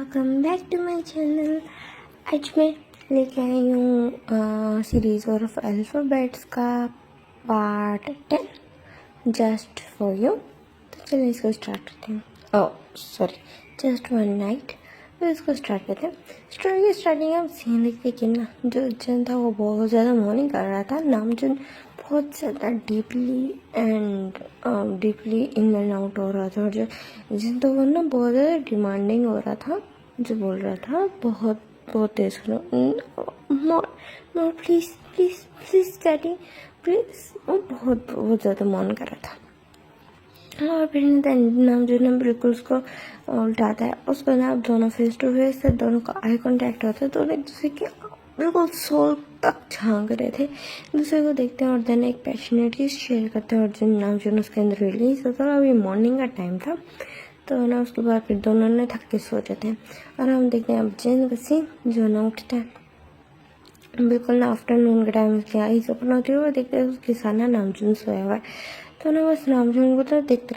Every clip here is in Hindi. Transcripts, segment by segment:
Welcome back to my channel. आज मैं लेके आई हूँ सीरीज ऑफ अल्फ़ाबेट्स का पार्ट 10 जस्ट फॉर यू। तो चलिए इसको स्टार्ट करते हैं। Just one night. तो इसको स्टार्ट करते हैं। स्टोरी की स्टार्टिंग आप सीन देखते कि ना जो जन था वो बहुत ज़्यादा मॉर्निंग कर रहा था। नामजुन बहुत ज़्यादा डीपली इन एंड आउट हो रहा था, और जो जिन तो वो ना बहुत ज़्यादा डिमांडिंग हो रहा था। जो बोल रहा था बहुत बहुत तेज सुनो, मोर please please please daddy please. वो बहुत ज़्यादा मौन कर रहा था। और फिर नामजुन ने बिल्कुल उसको उल्टाता है। उसको ना दोनों फेस टू फेस थे, दोनों का आई कॉन्टैक्ट होता है, दोनों एक दूसरे के बिल्कुल सोल तक झांक रहे थे, दूसरे को देखते हैं और देन एक पैशनेटली शेयर करते हैं। और जिन नामजुन उसके अंदर रिलीज होता है। अभी मॉर्निंग का टाइम था, तो ना उसके बाद फिर दोनों ने थक के सो जाते हैं। और हम देखते हैं अब जिन का सीन जो ना उठता है बिल्कुल ना आफ्टरनून के टाइम उसकी आई सपना होती है। वो देखते हैं उसके साथ ना नामजुन सोया हुआ है, तो ना बस नामजुन को तो देखते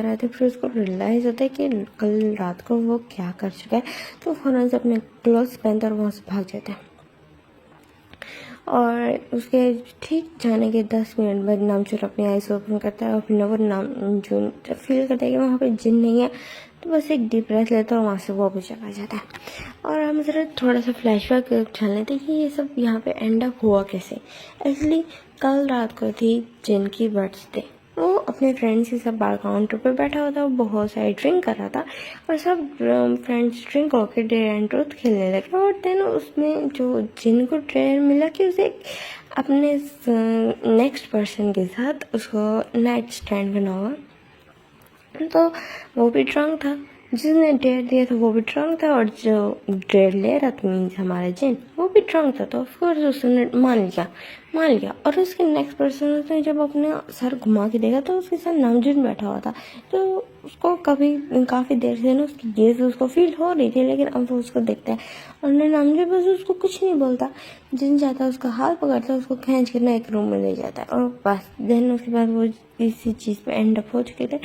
रहते। फिर उसको रियलाइज़ होता है कि कल रात को वो क्या कर चुका है। तो फ़ौरन से अपने क्लोथ्स पहनता और वहाँ से भाग जाता है। और उसके ठीक जाने के 10 मिनट बाद नामजुन अपनी आइज़ ओपन करता है और फिर वो नामजुन जब फील करता है कि वहाँ पे जिन नहीं है, तो बस एक डीप ब्रेथ लेता है और वहाँ से वो भी चला जाता है। और हम ज़रा थोड़ा सा फ्लैशबैक जान लेते हैं कि ये सब यहाँ पे एंड अप हुआ कैसे। एक्चुअली कल रात को थी जिन की बर्थडे। वो अपने फ्रेंड्स के साथ बार काउंटर पे बैठा हुआ था, वो बहुत सारी ड्रिंक कर रहा था और सब फ्रेंड्स ड्रिंक होकर डेयर एंड ट्रूथ खेलने लगे। और देन उसमें जो जिनको डेयर मिला कि उसे अपने नेक्स्ट पर्सन के साथ उसको नाइट स्टैंड करना होगा। तो वो भी ड्रंक था, जिसने डेयर दिया था वो भी ड्रंक था, और जो डेयर ले रहा था मीन्स हमारा जिन, वो भी ड्रंक था। तो ऑफकोर्स उसने मान लिया। और उसके नेक्स्ट पर्सन उसने जब अपने सर घुमा के देखा तो उसके साथ नामजुन बैठा हुआ था। तो उसको काफ़ी देर से ना उसकी गेज उसको फील हो रही थी, लेकिन अब वो उसको देखता है और ना नामजुन बस उसको कुछ नहीं बोलता। जिन जाता है उसका हाथ पकड़ता है, उसको खींच कर ना एक रूम में ले जाता है। और बस देन उसके बाद वो इसी चीज़ पे एंड अप हो चुके थे।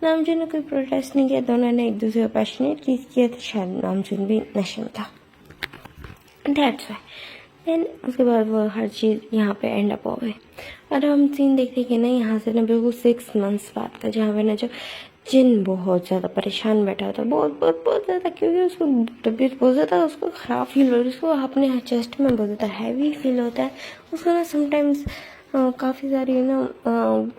नामजुन ने कोई प्रोटेस्ट नहीं किया, दोनों ने एक दूसरे को पैशनेट किस किया था। शायद नामजुन भी नशे में था, दैट्स वाई। देन उसके बाद वो हर चीज़ यहाँ पे एंड अप हो गई। और हम सीन देखते कि ना यहाँ से ना बिल्कुल 6 मंथ्स बाद था, जहाँ पे ना जो जिन बहुत ज़्यादा परेशान बैठा था, बहुत ज़्यादा, क्योंकि उसको तबीयत बहुत ज़्यादा उसको ख़राब फील हो रही है। उसको अपने चेस्ट में बहुत ज़्यादा हैवी फील होता है। उसको ना समटाइम्स काफ़ी सारी ना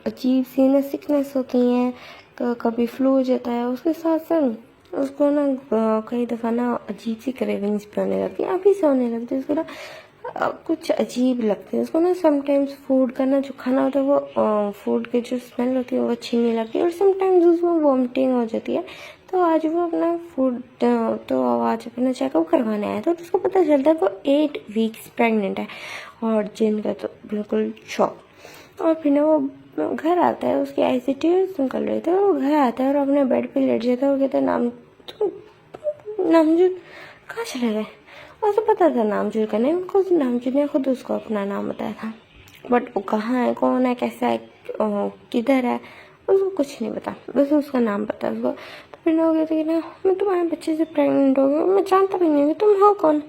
अजीब सी ना सिकनेस होती हैं, कभी फ्लू हो जाता है। उसके साथ साथ उसको ना कई दफ़ा ना अजीब सी क्रेविंग्स भी होने लगती है, अभी से होने लगती है। उसको ना कुछ अजीब लगते हैं उसको ना। समटाइम्स फूड का ना जो खाना होता है वो फूड की जो स्मेल होती है वो अच्छी नहीं लगती, और समटाइम्स उसको वॉमिटिंग हो जाती है। तो आज वो अपना फूड तो आज अपना चेकअप करवाने आया था, तो उसको पता चलता है वो 8 वीक्स प्रेग्नेंट है। और जिन का तो बिल्कुल शॉक। और फिर ना वो घर आता है, उसकी ICT निकल रही थी, वो घर आता है और अपने बेड पे लेट जाता है और कहता है नामजुन कहाँ चले गए। और उसे पता था नामजुन का नहीं, उनको नामजुन ने खुद उसको अपना नाम बताया था, बट वो कहाँ है, कौन है, कैसा है, किधर है, उसको कुछ नहीं पता, बस उसका नाम पता है उसको। तो फिर ना हो गया था कि ना मैं तुम्हारे बच्चे से प्रेग्नेंट हो गई, मैं जानता भी नहीं हूँ तुम हो कौन।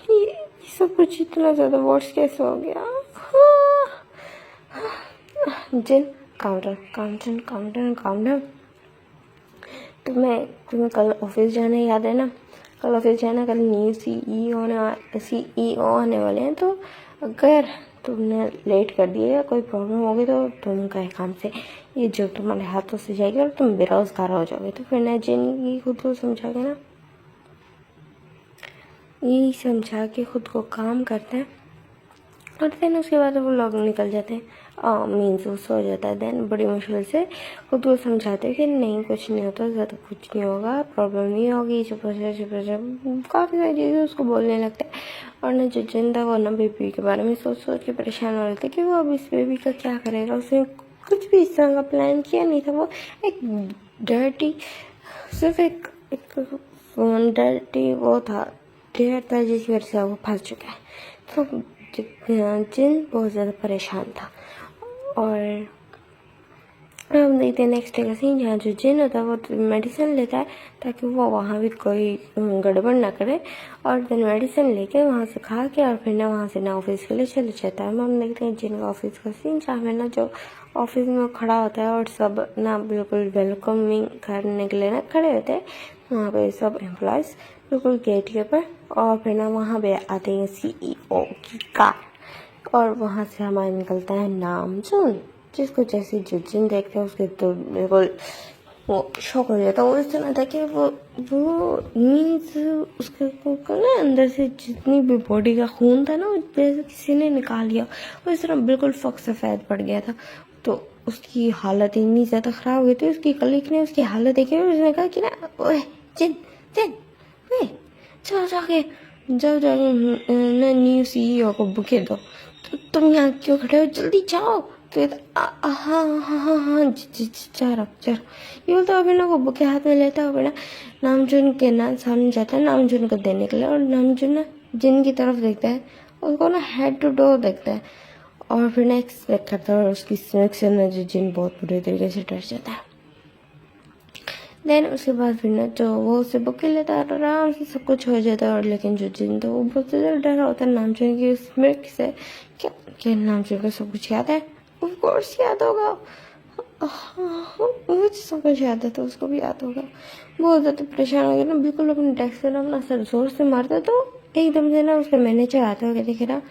ये सब कुछ इतना ज़्यादा वर्ड्स कैसे हो गया। जिन काउंटर तुम्हें कल ऑफिस जाना याद है ना? कल ऑफिस जाना, कल न्यू CEO आने वाले हैं। तो अगर तुमने लेट कर दिया या कोई प्रॉब्लम होगी तो तुम गए काम से, ये जो तुम्हारे हाथों से जाएगी और तुम बेरोजगार हो जाओगे। तो फिर ना जिन ये खुद को समझा के ना यही समझा के खुद को काम करते हैं। और देन उसके बाद वो लोग निकल जाते हैं, मीन्स वो सो जाता है। देन बड़ी मुश्किल से खुद को समझाते हैं कि नहीं कुछ नहीं होता, ज़्यादा कुछ नहीं होगा, प्रॉब्लम नहीं होगी, चुप हो जा काफ़ी सारी चीज़ें उसको बोलने लगते हैं। और ना जो जिंदा वो ना बेबी के बारे में सोच के परेशान हो रहे थे कि वो अब इस बेबी का क्या करेगा। उसने कुछ भी इस तरह का प्लान किया नहीं था। वो एक डर्टी सिर्फ एक डर्टी वो था, डेयर था, जिसकी वजह से वो फंस चुका है। तो जिन बहुत ज़्यादा परेशान था। और हम देखते हैं नेक्स्ट डे का सीन, जहाँ जो जिन होता है वो मेडिसिन लेता है ताकि वो वहाँ भी कोई गड़बड़ ना करे, और देन मेडिसिन लेके वहाँ से खा के और फिर ना वहाँ से ना ऑफिस के लिए चले जाता है। हम देखते हैं जिन का ऑफिस का सीन, जहाँ पे ना जो ऑफिस में खड़ा होता है और सब ना बिल्कुल वेलकमिंग करने के लिए ना खड़े होते हैं। वहाँ पे सब एम्प्लॉयज़ बिल्कुल गेट के ऊपर, और फिर ना वहाँ पे आते हैं CEO की कार, और वहाँ से हमारा निकलता है नामचुन, जिसको जैसे जिन देखते हैं उसके तो बिल्कुल वो शौक हो जाता है। वो इस तरह था कि वो मीन्स उसके को ना अंदर से जितनी भी बॉडी का खून था ना वो जैसे किसी ने निकाल लिया, वो इस तरह बिल्कुल फक सफ़ेद पड़ गया था। तो उसकी हालत इतनी ज़्यादा ख़राब हो गई थी, उसकी कलीग ने उसकी हालत देखी और उसने कहा कि ना ओए जिन जिन ओए जाओ जाके ना न्यू CEO को बुके दो। तो तुम यहाँ क्यों खड़े हो, जल्दी जाओ। तो हाँ हाँ हाँ हाँ जा रहा ये बोलता अभी ना वो बुके हाथ में लेता है, ना नामजुन के ना सामने जाता है नामजुन को देने के लिए, और नामजुन ना जिन की तरफ देखता है, उसको ना हेड टू डोर देखता है, और फिर ना एक्सपेक्ट करता है, और उसकी सिलेक्शन में जो जिन बहुत बुरे तरीके से डर जाता है। देन उसके बाद फिर ना जो वो उसे बुक लेता है, आराम से सब कुछ हो जाता है। और लेकिन जो जिन तो वो बहुत ज़्यादा डरा होता है नामचुन की उस मिर्क से। क्या नामचुन को सब कुछ याद है? ऑफ कोर्स याद होगा, मुझे सब कुछ याद है तो उसको भी याद होगा। बहुत ज़्यादा परेशान हो गया ना, बिल्कुल अपने डेस्क से ना अपना सर जोर से मारता, तो एकदम से ना उसका मैनेजर आता है, देखे ना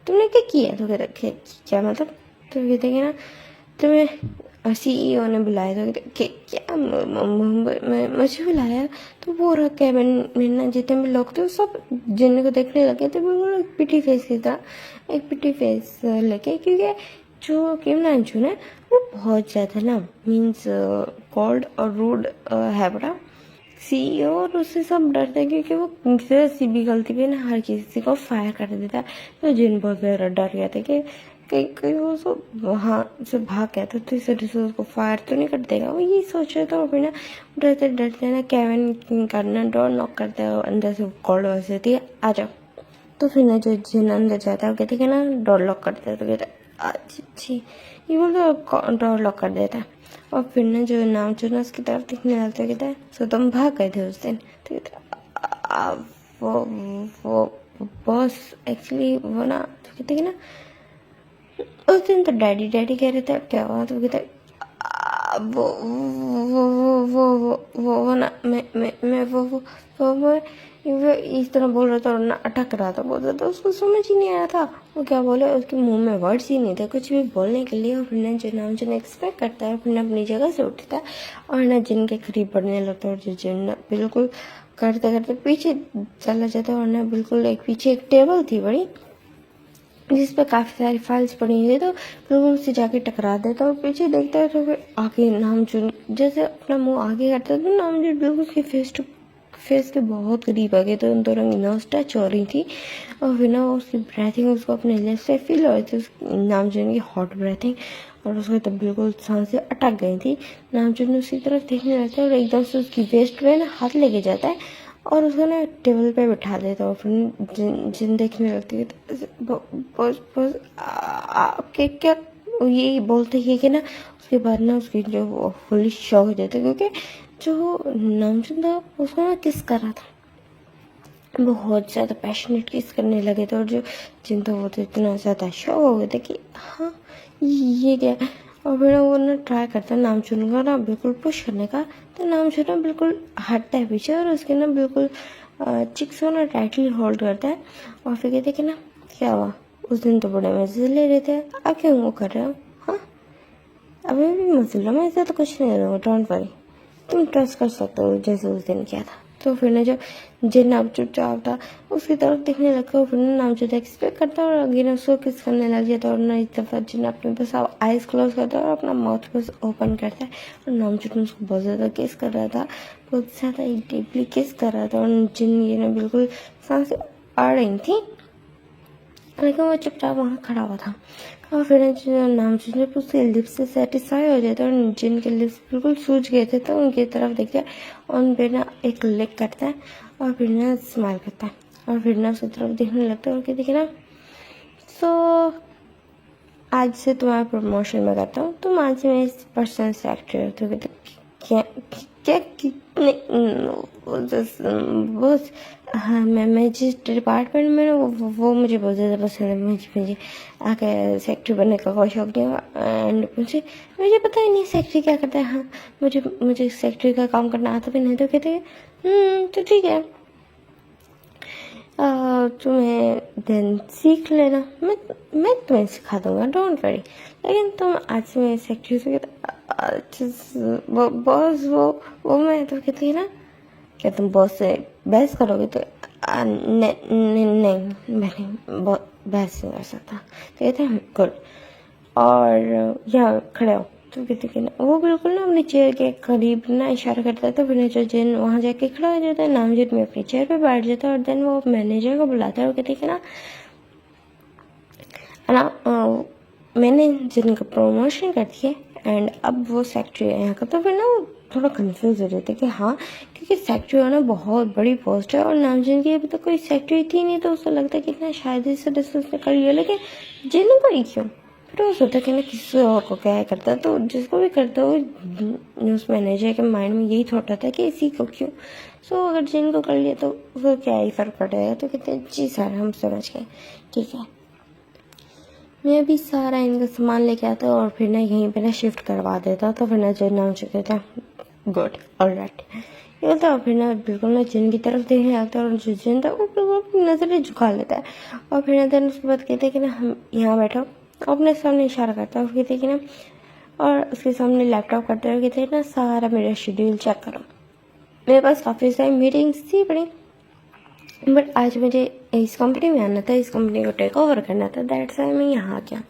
तुमने क्या किया, तो कहते क्या मतलब, तो ये देखे ना तुम्हें CEO ने बुलाया, तो क्या मुझे बुलाया, तो वो रहा कैबिन में ना जितने भी लोग थे सब जिन को देखने लगे थे, बिल्कुल एक पिटी फेस की था, एक पिटी फेस लगे, क्योंकि जो किम नामचुन है वो बहुत ज़्यादा ना मीन्स कोल्ड और रूड है बड़ा CEO, और उससे सब डरते हैं क्योंकि वो किसी भी गलती पे ना हर किसी को फायर कर देता है। तो जिन बहुत ज़्यादा डर गया था कि कहीं कहीं वो सब वहाँ से भाग गया था, तो इस वजह से उसको फायर तो नहीं कर देगा, वो यही सोच रहे थे। और फिर ना डरते डरते ना केविन करना डोर नॉक करता है, और अंदर से कॉल वैसे देती है आ जाओ। तो फिर ना जो जिन अंदर जाता है वो कहते हैं ना डोर लॉक करता है, तो कहता है अच्छी ये बोलते डोर लॉक कर देता है। और फिर ना जो नामचुन उसकी तरफ दिखने लगता है, कहता है सो तुम भाग गए थे उस दिन, तो कहता है वो बॉस एक्चुअली वो ना, तो कहते हैं ना उस दिन तो डैडी डैडी कह रहे थे, क्या हुआ, तो कहते वो ना मैं वो इस तरह बोल रहा था और ना अटक रहा था, बोल रहा था, उसको समझ ही नहीं आया था वो क्या बोले, उसके मुंह में वर्ड्स ही नहीं थे कुछ भी बोलने के लिए। और फिर ना जो नाम जिन एक्सपेक्ट करता है, फिर ना अपनी जगह से उठता है और ना जिन के करीब बढ़ने लगता है, और जो जिन बिल्कुल करते करते पीछे चला जाता है, और ना बिल्कुल एक पीछे एक टेबल थी बड़ी जिस पे काफ़ी सारी फाइल्स पड़ी हुई थी, तो बिल्कुल उससे जाके टकरा देता और पीछे देखता है, तो फिर आगे नामचुन जैसे अपना मुंह आगे करता है, तो नामचुन बिल्कुल उसके फेस के बहुत करीब आ गए, तो उन दोनों की नोज टच हो रही थी। और फिर ना उसकी ब्रेथिंग उसको अपने लिप्स से फील हो रही थी, नामचुन की हॉट ब्रेथिंग, और उसको तब बिल्कुल सांसें अटक गई थी। नामचुन उसी तरफ देखने लगता है और एकदम से उसकी वेस्ट पे ना हाथ लेके जाता है और उसको ना टेबल पे बिठा देता, और फिर जिन देखने लगती है, तो बस बस आपके क्या ये बोलते हैं कि ना उसके बाद ना उसकी जो वो फुली शॉक हो जाता है, क्योंकि जो नामचुन था उसको ना किस कर रहा था, बहुत ज़्यादा पैशनेट किस करने लगे थे, और जो जिन था वो तो इतना ज़्यादा शॉक हो गए थे कि हाँ ये क्या। और फिर वो ना ट्राई करता है नामचुन का ना बिल्कुल पुश करने का, तो नामचुन ना बिल्कुल हटता है पीछे और उसके ना बिल्कुल चिक्स को ना टाइटली होल्ड करता है। और फिर कहते कि ना क्या हुआ, उस दिन तो बड़े मजे ले रहे थे, अब क्यों वो कर रहे हो, हाँ अभी भी मजे लो, मैं ऐसा तो कुछ नहीं करूँगा, डोंट वरी, तुम ट्रस्ट कर सकते हो जैसे उस दिन किया था। तो फिर ना जो जिन नाम चुपचाप था उसकी तरफ देखने लगता है, फिर ना नाम चुप एक्सपेक्ट करता है और अगेन उसको किस करने लग जाता है, और ना इस दफ़ा जिन अपने बस आइज क्लोज करता है और अपना माउथ बस ओपन करता है, और नाम चुप उसको बहुत ज़्यादा किस कर रहा था, बहुत ज़्यादा डीपली किस कर रहा था, और जिन ये ना बिल्कुल सांसें आ रही थी, लेकिन वो चुपचाप वहाँ खड़ा हुआ था। और फिर नामचुन जब उसके लिप्स से सेटिस्फाई हो जाता है और जिनके लिप्स बिल्कुल सूज गए थे, तो उनकी तरफ देखते हैं उन पर ना एक लिक करता है और फिर ना स्माइल करता है, और फिर ना उसकी तरफ देखने लगता है और क्या देखे ना सो आज से तुम्हारा प्रमोशन मैं करता हूँ, तुम आज से मेरी पर्सनल सेक्रेटरी हो। तो कहते क्या क्या कितने बस हाँ मैं जिस डिपार्टमेंट में हूँ वो मुझे बहुत ज़्यादा पसंद है। मुझे आके सेक्रेटरी बनने का कोई शौक नहीं हुआ एंड मुझे पता ही नहीं सेक्रेटरी क्या करता है। हाँ मुझे सेक्रेटरी का काम करना आता भी नहीं। तो कहते तो ठीक है तुम्हें देन सीख लेना, मैं तुम्हें सिखा दूंगा, डोंट वरी। लेकिन तुम आज से मेरे सेक्रेटरी से बॉस वो मैं तो कहती है ना क्या तुम बॉस से बहस करोगे? तो नहीं मैं बहस नहीं कर सकता। तो कहते हैं गुड और यहाँ खड़े हो। तो कहते कि ना वो बिल्कुल ना अपनी चेयर के करीब ना इशारा करता है। तो फिर जो जिन वहाँ जाके खड़ा हो जाता है, नामजद में अपनी चेयर पे बैठ जाता है और देन वो मैनेजर को बुलाता है और कहते कि ना मैंने जिनका प्रमोशन कर दिया एंड अब वो सेक्रेटरी है यहाँ का। तो फिर ना वो थोड़ा कंफ्यूज हो जाता है कि हाँ क्योंकि सेक्रेटरी होना बहुत बड़ी पोस्ट है और नामजद की अभी तक कोई सेक्रेटरी थी नहीं। तो उसको लगता है कि ना शायद इससे डिस्कस कर लिया, लेकिन जिन को ही क्यों? फिर वो सोचता है कि ना किसी और को क्या करता है। तो जिसको भी करता है वो उस मैनेजर के माइंड में यही थॉट आता है कि इसी को क्यों। सो अगर जिनको कर लिया तो उसको क्या ही फर्क पड़ेगा। तो कहते हैं जी सर हम समझ गए, ठीक है। मैं भी सारा इनका सामान लेके आता और फिर ना यहीं पे ना शिफ्ट करवा देता। तो फिर ना जिन नाम चुके था गुड ऑलराइट ये बोलता और फिर ना बिल्कुल ना जिन की तरफ देखने लगता है और जो जिन था वो बिल्कुल नजरें झुका लेता है। और फिर ना देन उसके बाद कहते हैं कि ना हम यहाँ बैठो, अपने सामने इशारा करता है और कहते हैं कि ना और उसके सामने लैपटॉप करते हुए कहते हैं ना सारा मेरा शेड्यूल चेक करो। मेरे पास काफ़ी सारी मीटिंग्स थी बड़ी, बट आज मुझे इस कंपनी में आना था, इस कंपनी को टेक ओवर करना था, दैट्स वाई मैं यहाँ आ गया।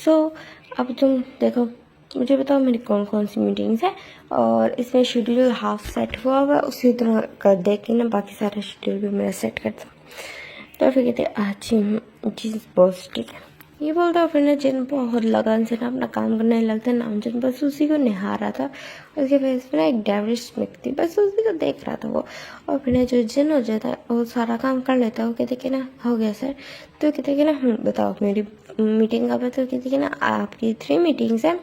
सो अब तुम देखो मुझे बताओ मेरी कौन कौन सी मीटिंग्स है और इसमें शेड्यूल हाफ सेट हुआ हुआ है, उसी तरह कर दे के ना बाकी सारा शेड्यूल भी मेरा सेट कर दो। तो फिर कहते अच्छी जी बॉस ठीक है ये बोलता। फिर ना जिन बहुत लगन से ना अपना काम करने लगता है। नामजन बस उसी को निहार रहा था, उसके फेस पे ना एक डेविश स्मिक थी, बस उसी को देख रहा था वो। और फिर ना जो जिन हो जाता है वो सारा काम कर लेता है। वो कहते कि ना हो गया सर। तो कहते कि ना बताओ मेरी मीटिंग कब है? तो कहते कि ना आपकी 3 मीटिंग्स हैं,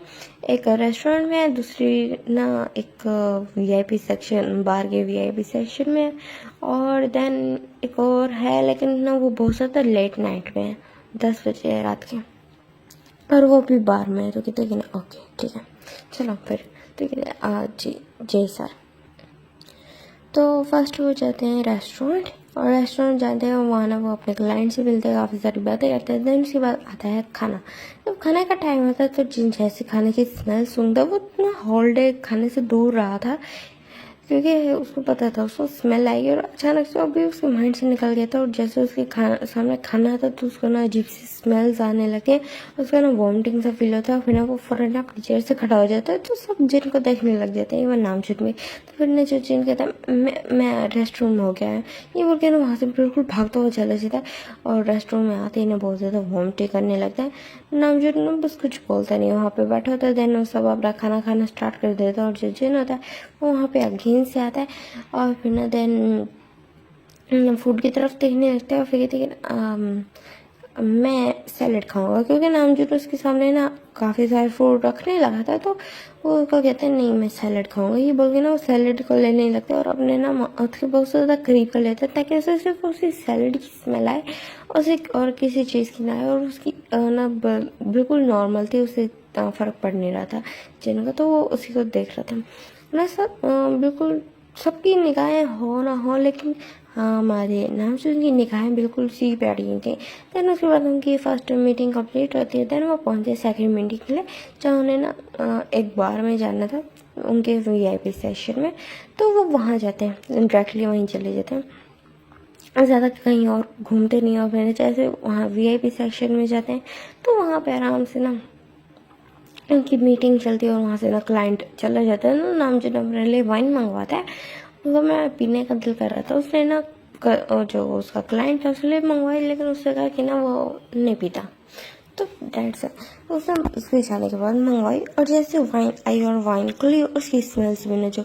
एक रेस्टोरेंट में है, दूसरी ना एक वीआईपी सेक्शन बार के वीआईपी सेक्शन में है और देन एक और है लेकिन ना वो बहुत ज़्यादा लेट नाइट में है, 10 बजे है रात के और वो भी बार में है। तो कहते कि ना ओके ठीक है चलो फिर। तो कहते जी जी सर। तो फर्स्ट वो जाते हैं रेस्टोरेंट और रेस्टोरेंट जाते हैं वहाँ ना वो अपने क्लाइंट से मिलते हैं, काफ़ी सारी बातें करते हैं। देन उसके बाद आता है खाना। जब खाने का टाइम होता है तो जिन जैसे खाने की स्मेल सूंघता वो इतना होल डे खाने से दूर रहा था क्योंकि उसको पता था उसको स्मेल आएगी और अचानक से अभी उसके माइंड से निकल गया था। और जैसे उसके सामने खाना आता तो उसको ना अजीब सी स्मेल्स आने लगे, उसका ना वॉमिटिंग सा फील होता है। फिर ना वो फौरन अपनी चेयर से खड़ा हो जाता है तो सब जिन को देखने लग जाते हैं इवन नामचुद में। तो फिर ना जो जिन कहता है मैं रेस्ट रूम में हो गया है ये बोल के ना वहाँ से बिल्कुल भागता हुआ चला जाता है और रेस्ट रूम में आते ही ना बहुत ज़्यादा वॉमिटिंग करने लगता है। नामचुद ना बस कुछ बोलता नहीं, वहाँ पे बैठा होता है। देन वो सब अपना खाना खाना स्टार्ट कर देता है और जो जिन होता है वो वहाँ पे अगेन से आता है और फिर ना देन फूड की तरफ देखने लगता है और फिर कहते हैं मैं सैलेड खाऊंगा क्योंकि नामजद उसके सामने ना काफ़ी सारे फूड रखने लगा था। तो वो उसको कहते हैं नहीं मैं सैलेड खाऊंगा, ये बोल के ना वो सैलेड को लेने लगता है और अपने ना माउथ के बहुत ज़्यादा करीब कर लेता है ताकि उसे सिर्फ उसी सैलेड की स्मेल आए, उसे और किसी चीज़ की ना आए। और उसकी ना बिल्कुल नॉर्मल थी, उसे फ़र्क पड़ नहीं रहा था जिनका। तो वो उसी को देख रहा था ना सब बिल्कुल सबकी निगाहें हो ना हो लेकिन हाँ हमारे नामचुद की निगाहें बिल्कुल उसी पे अड़ी थी। देन उसके बाद उनकी फर्स्ट मीटिंग कंप्लीट होती है। देन वो पहुंचे सेकंड मीटिंग के लिए जहाँ उन्हें ना एक बार में जाना था उनके वीआईपी सेक्शन में। तो वो वहाँ जाते हैं, डायरेक्टली वहीं चले जाते हैं, ज़्यादा कहीं और घूमते नहीं। और फिर जैसे वहाँ वीआईपी सेक्शन में जाते हैं तो वहाँ पे आराम से ना उनकी मीटिंग चलती है और वहाँ से ना क्लाइंट चला जाता है ना नामचुद अपने लिए वाइन मंगवाता है। उसको मैं पीने का दिल कर रहा था, उसने ना जो उसका क्लाइंट था उसके लिए मंगवाई लेकिन उसने कहा कि ना वो नहीं पीता। तो दैट्स उसने उसके जाने के बाद मंगवाई और जैसे वाइन आई और वाइन खुली उसकी स्मेल से मैंने जो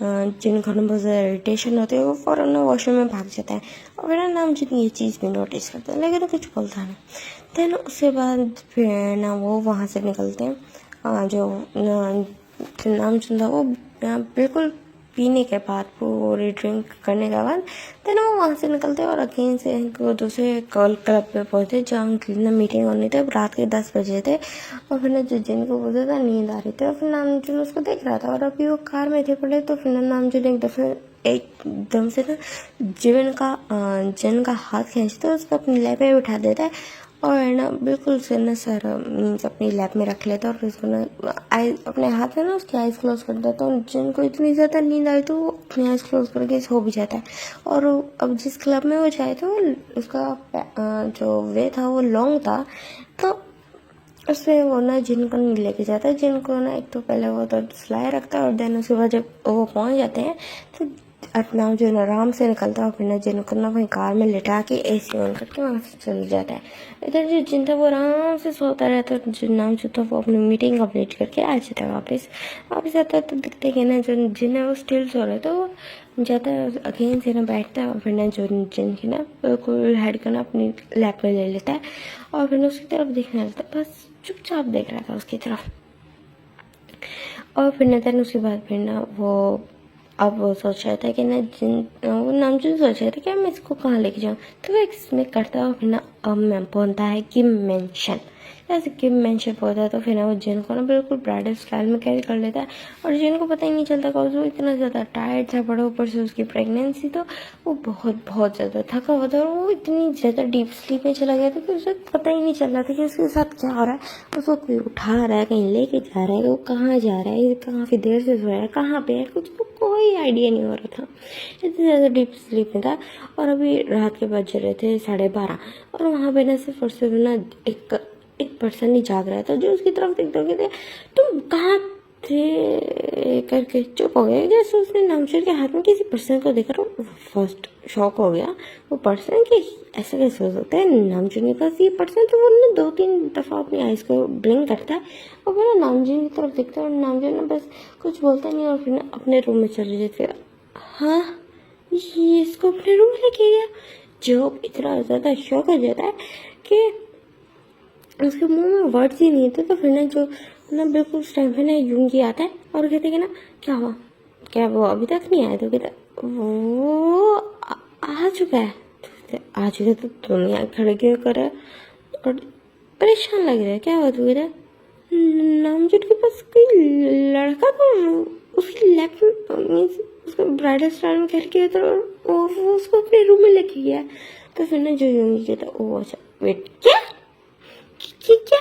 जिनको ना बहुत ज़्यादा इरिटेशन होती है वो फ़ौरन ना वॉशरूम में भाग जाता है और फिर ना नामजुन ये चीज़ भी नोटिस करता है लेकिन कुछ बोलता नहीं। देन उसके बाद फिर ना वो वहाँ से निकलते हैं। जो नामजुन था वो बिल्कुल पीने के बाद पूरी ड्रिंक करने के बाद देन वो वहाँ से निकलते हैं और अगेन से दूसरे क्लब पे पहुँचे जहाँ उनकी ना मीटिंग होनी थी। अब रात के 10 बजे थे और फिर ना जो जिनको बोलते था नींद आ रही थी और फिर नामजुन उसको देख रहा था और अभी वो कार में थे पड़े तो फिर ना नामजुन एकदम से ना जिन का हाथ खींचते उसको अपनी लैब में बिठा देता है और है ना बिल्कुल से ना सर अपनी लैब में रख लेता है और फिर उसको ना अपने हाथ में ना उसकी आइज़ क्लोज कर देता है और जिनको इतनी ज़्यादा नींद आई तो वो अपनी आइज़ क्लोज करके सो भी जाता है। और अब जिस क्लब में वो जाए थे वो उसका जो वे था वो लॉन्ग था तो उसमें वो ना जिनको नहीं लेके जाता है जिनको ना एक तो पहले वो तो सुलाए रखता है और देन उसके बाद जब वो पहुंच जाते हैं तो अपना जो आराम से निकलता है और फिर ना जिनको ना वहीं कार में लिटा के एसी ऑन करके वहाँ से चल जाता है। इधर जो जिन था वो आराम से सोता रहता है जो नाम जो था वो अपनी मीटिंग कंप्लीट करके आ जाता है वापस आता है तो दिखते कि ना जो जिन है वो स्टिल सो रहे तो वो जाता है अगेन से ना बैठता है और फिर ना जो जिन की ना बिल्कुल हेड का ना अपनी लैप में ले लेता है और फिर उसकी तरफ देखने लगता है बस चुपचाप देख रहा था उसकी तरफ। और फिर ना देन उसके बाद फिर ना अब वो सोच रहा था कि ना वो नामजुन सोच रहा था कि मैं इसको कहाँ लेके जाऊँ तो वो इसमें करता है और फिर ना अब मैं बोलता है कि मेंशन जैसे कि मेंशन होता है तो फिर ना वो जिन को ना बिल्कुल ब्राइडल स्टाइल में कैरी कर लेता है और जिन को पता ही नहीं चलता कि वो इतना ज़्यादा टायर्ड था बड़ा ऊपर से उसकी प्रेगनेंसी तो वो बहुत ज़्यादा थका हुआ था और वो इतनी ज़्यादा डीप स्लीप में चला गया था कि उसे पता ही नहीं चल रहा था कि उसके साथ क्या हो रहा है। उसको कोई उठा रहा है कहीं लेके जा रहा है वो कहाँ जा रहा है काफ़ी देर से सो रहा है कहाँ पे है कुछ कोई आइडिया नहीं हो रहा था इतनी ज़्यादा डीप स्लीप में था। और अभी रात के बज रहे थे 12:30 और वहाँ पे ना सिर्फ और सिर्फ ना एक पर्सन ही जाग रहा था जो उसकी तरफ देखते हुए थे तुम कहाँ थे करके चुप हो गया जैसे उसने नामचूर के हाथ में किसी पर्सन को देखा फर्स्ट शॉक हो गया वो पर्सन कि ऐसा कैसे हो सकता है नामचूर के पास ये पर्सन तो वो ना 2-3 दफ़ा अपनी आइज़ को ब्लिंक करता है और फिर नामचूर की तरफ देखता है और नामचूर ना बस कुछ बोलता नहीं और फिर अपने रूम में चले जाते। हाँ ये इसको अपने रूम में लेके गया जो इतना ज़्यादा शौक हो जाता है कि उसके मुंह में वर्ड्स ही नहीं थे तो फिर ना जो ना बिल्कुल उस टाइम पे ना यूंगी आता है और कहते कि ना क्या हुआ क्या वो अभी तक नहीं आया तो कहता वो आ चुका है आ चुका तो तुम यहाँ खड़े क्यों कर रहे और परेशान लग रहा है क्या हुआ तू कहता नामजुन के पास कोई लड़का तो उसकी लैप मीन्स उसको ब्राइडल स्टाइल में कर गया तो वो उसको अपने रूम में लेके गया तो फिर ना जो यूंगी कहता ओ अच्छा वेट क्या क्या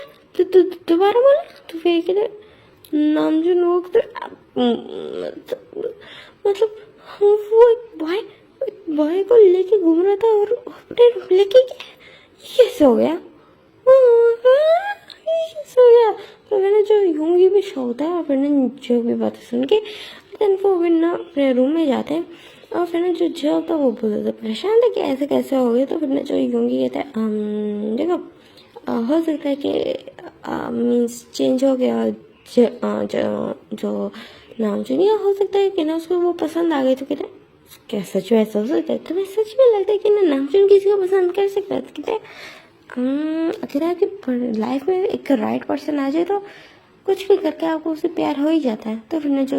दोबारा बोला तो फिर किधर नामजुन वो मतलब वो एक बॉय को लेके घूम रहा था और अपने लेके कैसे हो गया कैसे हो गया तो मैंने जो यूंगी भी शो होता है और फिर ना जो भी बातें सुन के देन वो फिर ना अपने रूम में जाते हैं और फिर ना जो होता है वो बहुत ज़्यादा परेशान था कि ऐसे कैसे हो गया तो फिर ना जो यूंगी कहता है देखो हो सकता है कि मीन्स चेंज हो गया जो नामचुन या हो सकता है कि ना उसको वो पसंद आ गई तो कहते क्या सच में ऐसा हो सकता है तुम्हें सच में लगता है कि ना नामचुन किसी को पसंद कर सकता है तो कहते अगर आपकी लाइफ में एक राइट पर्सन आ जाए तो कुछ भी करके आपको उससे प्यार हो ही जाता है। तो फिर ना जो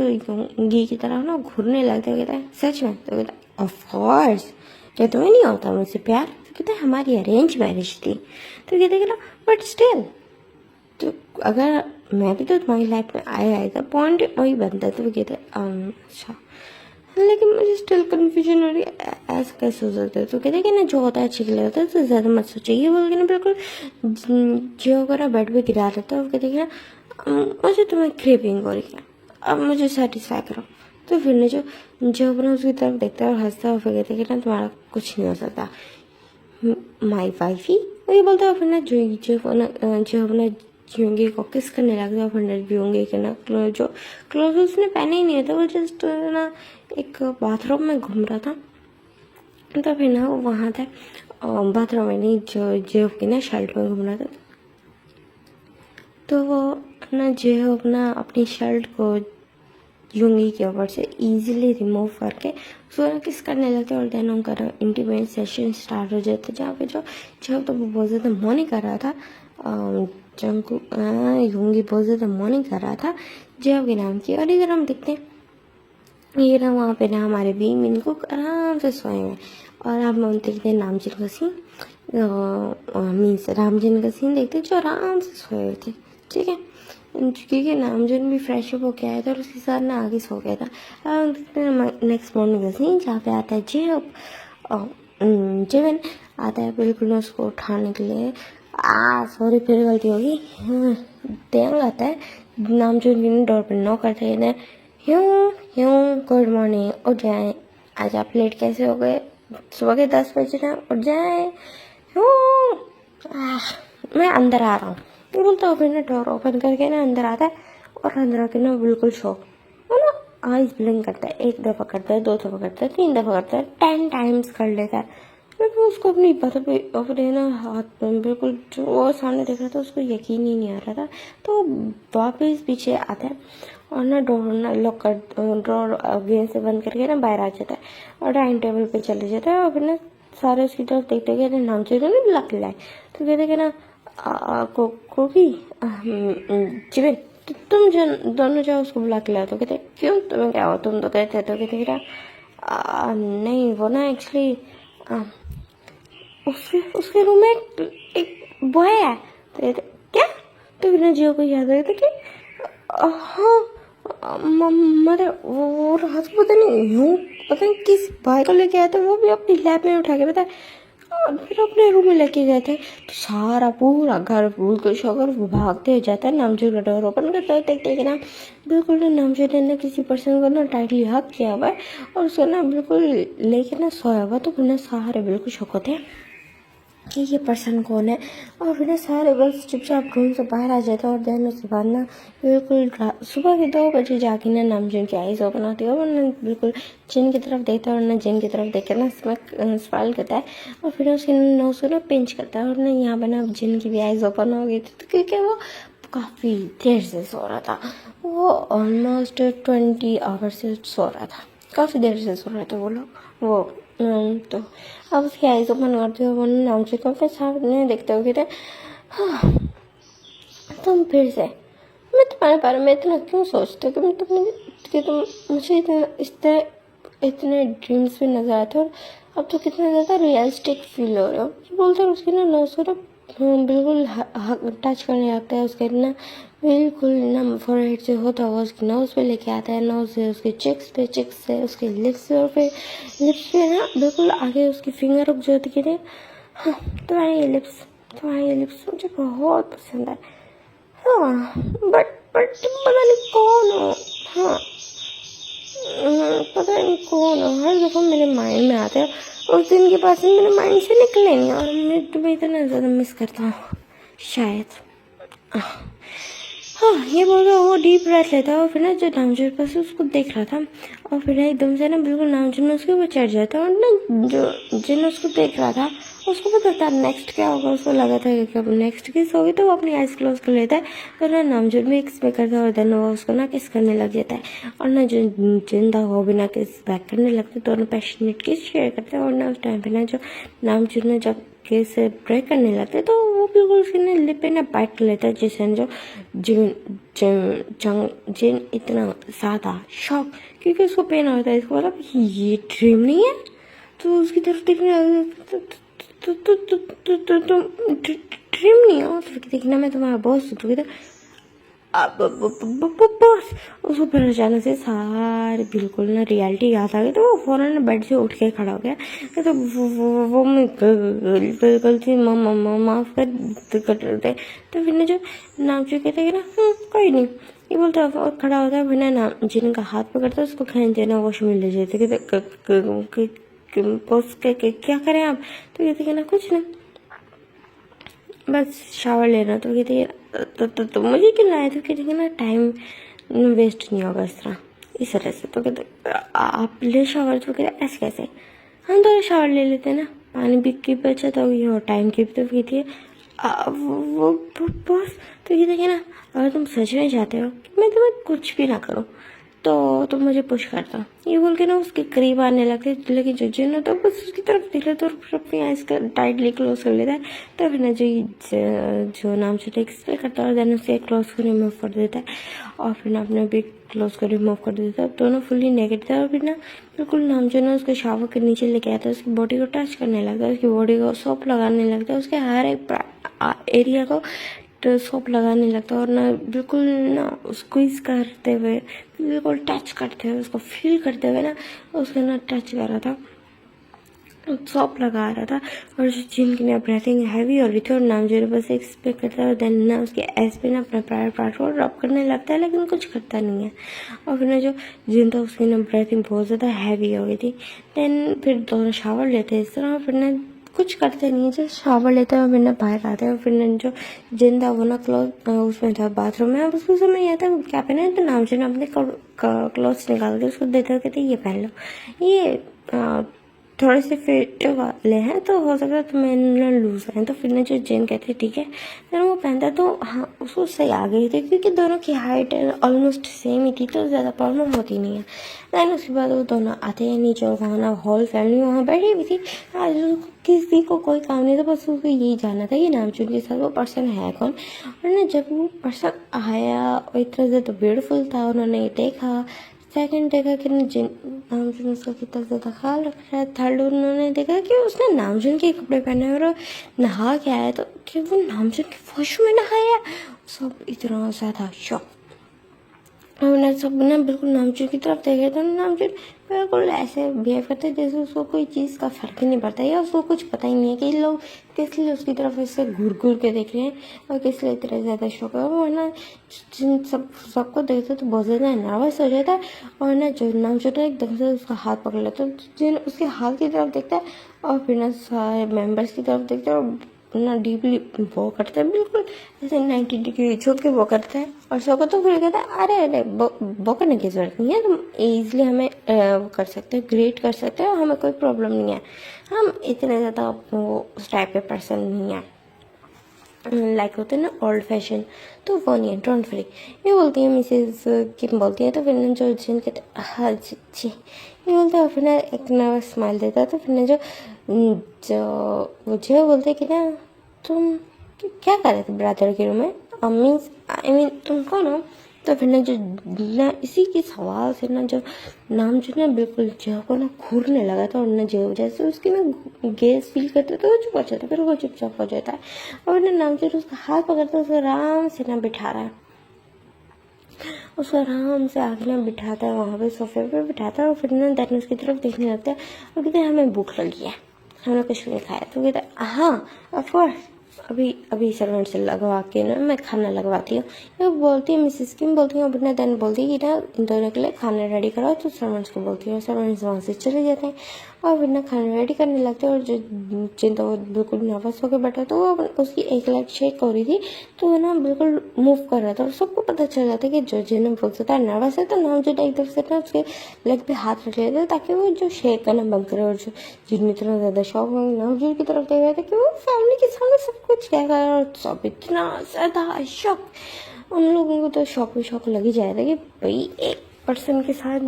गी की तरह ना घूरने लगता है कहता है सच में तो कहता है ऑफ कोर्स क्या तुम्हें नहीं होता मुझसे प्यार तो कहता है हमारी अरेंज मैरिज थी तो कहते हैं ना बट स्टिल तो अगर मैं भी तो तुम्हारी लाइफ में आया था पॉइंट वही बनता है तो वो कहते हैं अच्छा लेकिन मुझे स्टिल कन्फ्यूजन हो रही है ऐसा कैसे हो सकता है तो कहते हैं कि ना जो होता है अच्छी के लिए होता है तो ज़्यादा मत सोचिए बोल के ना बिल्कुल जो वगैरह बेड पे गिरा देता है वो कहते हैं ना मुझे तुम्हें क्रेपिंग हो रही है अब मुझे सेटिस्फाई करो तो फिर ना जो अपना उसकी तरफ देखता है और हंसता है और फिर कहते हैं कि ना तुम्हारा कुछ नहीं हो सकता माई वाइफी वही बोलता है फिर ना जो अपना यूंगी को किस करने लगता है फिर यूंगी के ना जो क्लोथ उसने पहने ही नहीं था वो जस्ट ना एक बाथरूम में घूम रहा था तो फिर ना वो वहाँ था बाथरूम में नहीं जो की ना शर्ट में घूम रहा था तो वो ना जो अपना अपनी शर्ट को यूंगी के ऊपर से इजीली रिमूव करके उसको ना किस करने लगते और देन उनका इंटीमेट सेशन स्टार्ट हो जाता, जहाँ पे जब तो वो बहुत ज़्यादा मॉर्निंग कर रहा था, जंकु यूंगी बहुत ज़्यादा मॉर्निंग कर रहा था जब के नाम की। और इधर हम देखते हैं ये ना वहाँ पे ना हमारे भी मिनको आराम से सोए हुए, और हम देखते हैं नामजिन का सीन, मीन्स रामजिन का सीन देखते जो आराम से सोए हुए थे, ठीक है, क्योंकि नामजिन भी फ्रेश अप होके आया था और उसके साथ ना आगे सो गया था। अब हम देखते हैं नेक्स्ट मॉर्निंग का सीन, जहाँ पे आता है जेवन आता है बिल्कुल उसको उठाने के लिए। सॉरी फिर गलती होगी, देंग आता है, नामजुन डोर पर नॉक करते हैं, ह्यूं गुड मॉर्निंग, उठ जाए, आज आप लेट कैसे हो गए, सुबह के 10 बजे ना, उठ जाए, मैं अंदर आ रहा हूँ, ये बोलता है। फिर ना डोर ओपन करके ना अंदर आता है, और अंदर आके ना बिल्कुल शॉक, वो ना आइज ब्लिंक करता है, 1 दफ़ा करता है, 2 दफ़ा करता है, 3 दफ़ा करता है, 10 टाइम्स कर लेता है। लेकिन उसको अपनी पता पे अपने ना हाथ में बिल्कुल जो वो सामने देख रहा था उसको यकीन ही नहीं आ रहा था। तो वापस पीछे आता है और ना डोर ना लॉक कर, डोर अगेन से बंद करके ना बाहर आ जाता है और डाइनिंग टेबल पे चले जाता है। और फिर ना सारे उसकी तरफ देखते गए नाम से ना बुला के लाए, तो कहते कि ना कोकी जिबिन तुम दोनों जाओ उसको बुला के लाओ। तो कहते क्यों, तुम्हें क्या हो, तुम तो कहते। तो कहते कि नहीं वो ना एक्चुअली उसके रूम में एक बॉय है। तो कहते क्या, तो बिना जियो को याद आ था कि हाँ मतलब वो रात को पता नहीं किस बॉय को लेके आया था, वो भी अपनी लैब में उठा के बताया, और फिर अपने रूम में लेके गए थे। तो सारा पूरा घर बिल्कुल शोकर भागते हो जाता है, नामजुन का डोर ओपन करता है, देखते कि ना बिल्कुल ना नामजुन ने किसी पर्सन को ना टाइटली हक किया हुआ है और उसको ना बिल्कुल लेके ना सोया हुआ। तो फिर ना सारे बिल्कुल शौक होते हैं कि ये पर्सन कौन है, और फिर ना सारे बस चुपचाप रूम से बाहर आ जाते हैं। और देन उसके बाद ना बिल्कुल सुबह के 2 बजे जाके ना नामजुन की आईज ओपन होती है और ना बिल्कुल जिन की तरफ देखता है और ना जिन की तरफ देख कर ना स्माइल करता है, और फिर उसके नोज को ना पिंच करता है। और ना यहाँ पर ना जिन की भी आईज ओपन हो गई थी, तो क्योंकि वो काफ़ी देर से सो रहा था, वो ऑलमोस्ट 20 आवर्स से सो रहा था, काफ़ी देर से सो रहे थे वो लोग। वो तो अब उसकी आईज ओपन करते हुए वो नामजुन को फिर सामने देखते हुए कहते हाँ तुम फिर से, मैं तुम्हारे बारे में इतना क्यों सोचती हूँ कि तुम मुझे इतने ड्रीम्स में नजर आते हो, और अब तो कितना ज़्यादा रियलिस्टिक फील हो रहे हो। ये बोलते हैं उसकी ना नोज को ना बिल्कुल टच करने लगता है, उसके ना बिल्कुल ना फोरहेड से होता हुआ उसकी नोज पे लेके आता है, नोज से उसके चिक्स से उसके लिप्स पे, और फिर लिप्स पे ना बिल्कुल आगे उसकी फिंगर रुक जाती है। हाँ तुम्हारे ये लिप्स मुझे बहुत पसंद है, हाँ बट तुम पता नहीं कौन हो, हाँ पता नहीं कौन हो, हर दफ़ा मेरे माइंड में आते हो, उस दिन के बाद मेरे माइंड से निकले नहीं, और मैं तुम्हें इतना ज़्यादा मिस करता हूँ शायद। हाँ ये बोल रहा वो डीप ब्रेथ लेता है, और फिर ना जो नामजुन पास उसको देख रहा था, और फिर एकदम से ना बिल्कुल नामजुन उसके ऊपर चढ़ जाता है, और ना जो जिन उसको देख रहा था उसको पता था नेक्स्ट क्या होगा। उसको लगा था कि अब नेक्स्ट किस होगी, तो वो अपनी आइज क्लोज कर लेता है, तो ना नामजुन भी एक्सपेक्ट करता है, और देन वो उसको ना किस करने लग जाता है, और ना जो जिंदा हो बिना किस बैक करने लगते, दोनों पैशनेट किस शेयर करते हैं। और ना उस टाइम पे ना जो नामजुन ने जब केस से ब्रेक करने लगते तो वो बिल्कुल उसके ना लिप पे ना बाइट कर लेता है, जिससे जो जिन इतना ज़्यादा शॉक, क्योंकि उसको पेन होता है, इसको मतलब ये ड्रीम नहीं है, तो उसकी तरफ देखने तो ड्रीम नहीं हो, तो देखना मैं तुम्हारा बॉस हूँ। तो बॉस उसको फिर अचानक से सारे बिल्कुल ना रियलिटी याद आ गई, तो वो फौरन बेड से उठ के खड़ा हो गया। तो वो मैं गलती माफ़ कर दे। तो फिर जो नाम चुके थे ना कोई नहीं, ये बोलता और खड़ा होता है, फिर ना जिनका हाथ पकड़ता है उसको खींच देना, वॉशरूम ले जाते बॉस क्या करें आप। तो कहते कि ना कुछ ना बस शावर लेना। तो कहते तो मुझे क्यों लाए, तो कहते ना टाइम वेस्ट नहीं होगा इस तरह से। तो कहते आप ले शावर, तो कहते ऐसे कैसे, हम तो शावर ले लेते हैं ना, पानी भी की बचत होगी और टाइम की भी। तो कहती है वो बॉस, तो कहते कि ना अगर तुम सच में चाहते हो कि मैं तुम्हें कुछ भी ना करूँ, तो मुझे पुश करता, ये बोल के ना उसके करीब आने लगते। लेकिन जो जिन होता है बस उसकी तरफ देख लेता और फिर अपनी आइज का टाइटली क्लोज कर लेता है। तो फिर ना जो नाम से एक्सप्ले करता है और देन उसे क्लोज को रिमूव कर देता है और फिर ना अपने भी क्लोज को रिमूव कर देता है। दोनों फुली नेकेड था और फिर ना बिल्कुल नाम जो ना उसके शावर के नीचे लेके आता है, उसकी बॉडी को टच करने लगता है, उसकी बॉडी को सोप लगाने लगता है, उसके हर एक एरिया को तो सोप लगाने लगता है और ना बिल्कुल ना स्क्वीज करते हुए, बिल्कुल टच करते हुए, उसको फील करते हुए ना उसको ना टच कर रहा था, सॉप लगा रहा था। और जो जिन की ना ब्रीथिंग हैवी हो रही थी और नाम जो बस एक्सपेक्ट करता है देन ना उसके एस पे ना अपना प्राइवेट पार्ट को ड्रॉप करने लगता है, लेकिन कुछ करता नहीं है। और फिर ना जो जिन था उसकी ना ब्रीथिंग बहुत ज़्यादा हैवी हो गई थी। देन फिर दोनों शावर लेते हैं इस तरह, फिर ना कुछ करते नहीं है, जस्ट शावर लेते हैं और फिर ना बाहर आते हैं। और फिर ना जो जिन था वो ना क्लोथ उसमें था बाथरूम में, अब उसको समझ नहीं आता क्या पहना है। तो नाम जो ना अपने क्लोथ्स निकाल के उसको देते कहते ये पहन लो, ये थोड़े से फिट वाले हैं तो हो सकता है तुम्हें लूज हैं। तो फिर ना जो जिन कहते ठीक है, फिर वो पहनता तो हाँ उसको सही आ गई थी क्योंकि दोनों की हाइट ऑलमोस्ट सेम ही थी तो ज़्यादा प्रॉब्लम होती नहीं है। देन उसके बाद वो दोनों आते हैं नीचे और वहाँ ना होल फैमिली वहाँ बैठी हुई थी। आज किसी को कोई काम नहीं था, बस उसको यही जानना था कि नामचून के साथ वो पर्सन है कौन। और ना जब वो पर्सन आया वो इतना ज़्यादा ब्यूटीफुल था, उन्होंने देखा, सेकंड देखा कि जिन नामजुन उसका कितना ज़्यादा ख्याल रख रहा है। थर्ड उन्होंने देखा कि उसने नामजुन के कपड़े पहने और वो नहा के आया, तो कि वो नामजुन के वॉशरूम में नहाया। सब इतना ज़्यादा शॉक, और सब ना बिल्कुल नामचून की तरफ देख रहे थे। नामचून बिल्कुल ऐसे बिहेव करते जैसे उसको कोई चीज़ का फर्क ही नहीं पड़ता या उसको कुछ पता ही नहीं है कि लोग किस लिए उसकी तरफ ऐसे घूर घूर के देख रहे हैं और किस लिए इतना ज़्यादा शौक है। वो ना जिन सबको देखते तो बहुत ज़्यादा नर्वस हो जाता है और ना जो नामचून एकदम से उसका हाथ पकड़ लेता है, जिन उसके हाथ की तरफ देखता है और फिर ना सारे मेम्बर्स की तरफ देखता है और ना डीपली वो करता है, बिल्कुल ऐसे 90 डिग्री झुक के वो करता है। और सबको तो फिर कहता है अरे अरे वो करने की जरूरत नहीं है, तुम ईजिली हमें वो कर सकते हो, ग्रेट कर सकते हो, हमें कोई प्रॉब्लम नहीं है, हम इतने ज़्यादा वो उस टाइप के पर्सन नहीं है। लाइक होते हैं ना ओल्ड फैशन, तो वो नहीं है, डोंट वरी। ये बोलती है मिसेज किम बोलती है, तो फिर ना जो जिन कहते हाँ जी जी ये बोलते हैं और फिर ना एक नर्वस स्माइल देता है। तो फिर ना जो बोलते हैं कि ना तुम क्या कर रहे थे ब्रदर के रूम में, मीन्स आई मीन तुम कौन हो। तो फिर ना इसी के सवाल से ना जो नाम जो ना बिल्कुल जो को ना घूरने लगा था और ना जो जैसे उसकी ना गैस फील करते तो वो चुप हो जाता, फिर वो चुपचाप हो जाता है। और ना नाम जो उसका हाथ पकड़ता है, उसको आराम से ना बिठा रहा है, उसको आराम से आगे ना बिठाता है, वहाँ पे सोफे पे बिठाता है और फिर ना देन उसकी तरफ देखने लगता है और कहते हैं हमें भूख लगी है, हमने कुछ नहीं खाया। तो कहता है हाँ ऑफकोर्स अभी सर्वेंट से लगवा के ना मैं खाना लगवाती हूँ। ये बोलती है मिसेस किम बोलती है, बिना देन बोलती है कि ना इन दोनों के लिए खाना रेडी कराओ। तो सर्वेंट्स को बोलती है और सर्वेंट्स वहाँ से चले जाते हैं और फिर ना खाना रेडी करने लगते हैं। और जो चिंता वो बिल्कुल नर्वस होकर बैठा तो वो उसकी एक लेग शेक हो रही थी, तो वो ना बिल्कुल मूव कर रहा था और सबको पता चल जाता है कि जो जिन्हें बहुत ज़्यादा नर्वस है। तो नाम जो एकदम से ना उसके लेग पे हाथ रख लेते ताकि वो जो शेक करना बंद करे। और जो जिन इतना ज़्यादा शौक हो नाम जो की तरफ देख रहे थे कि वो फैमिली के सामने सब कुछ क्या कर रहा और सब इतना ज़्यादा शौक, उन लोगों को तो शौक लग ही जाएगा कि भाई एक पर्सन के साथ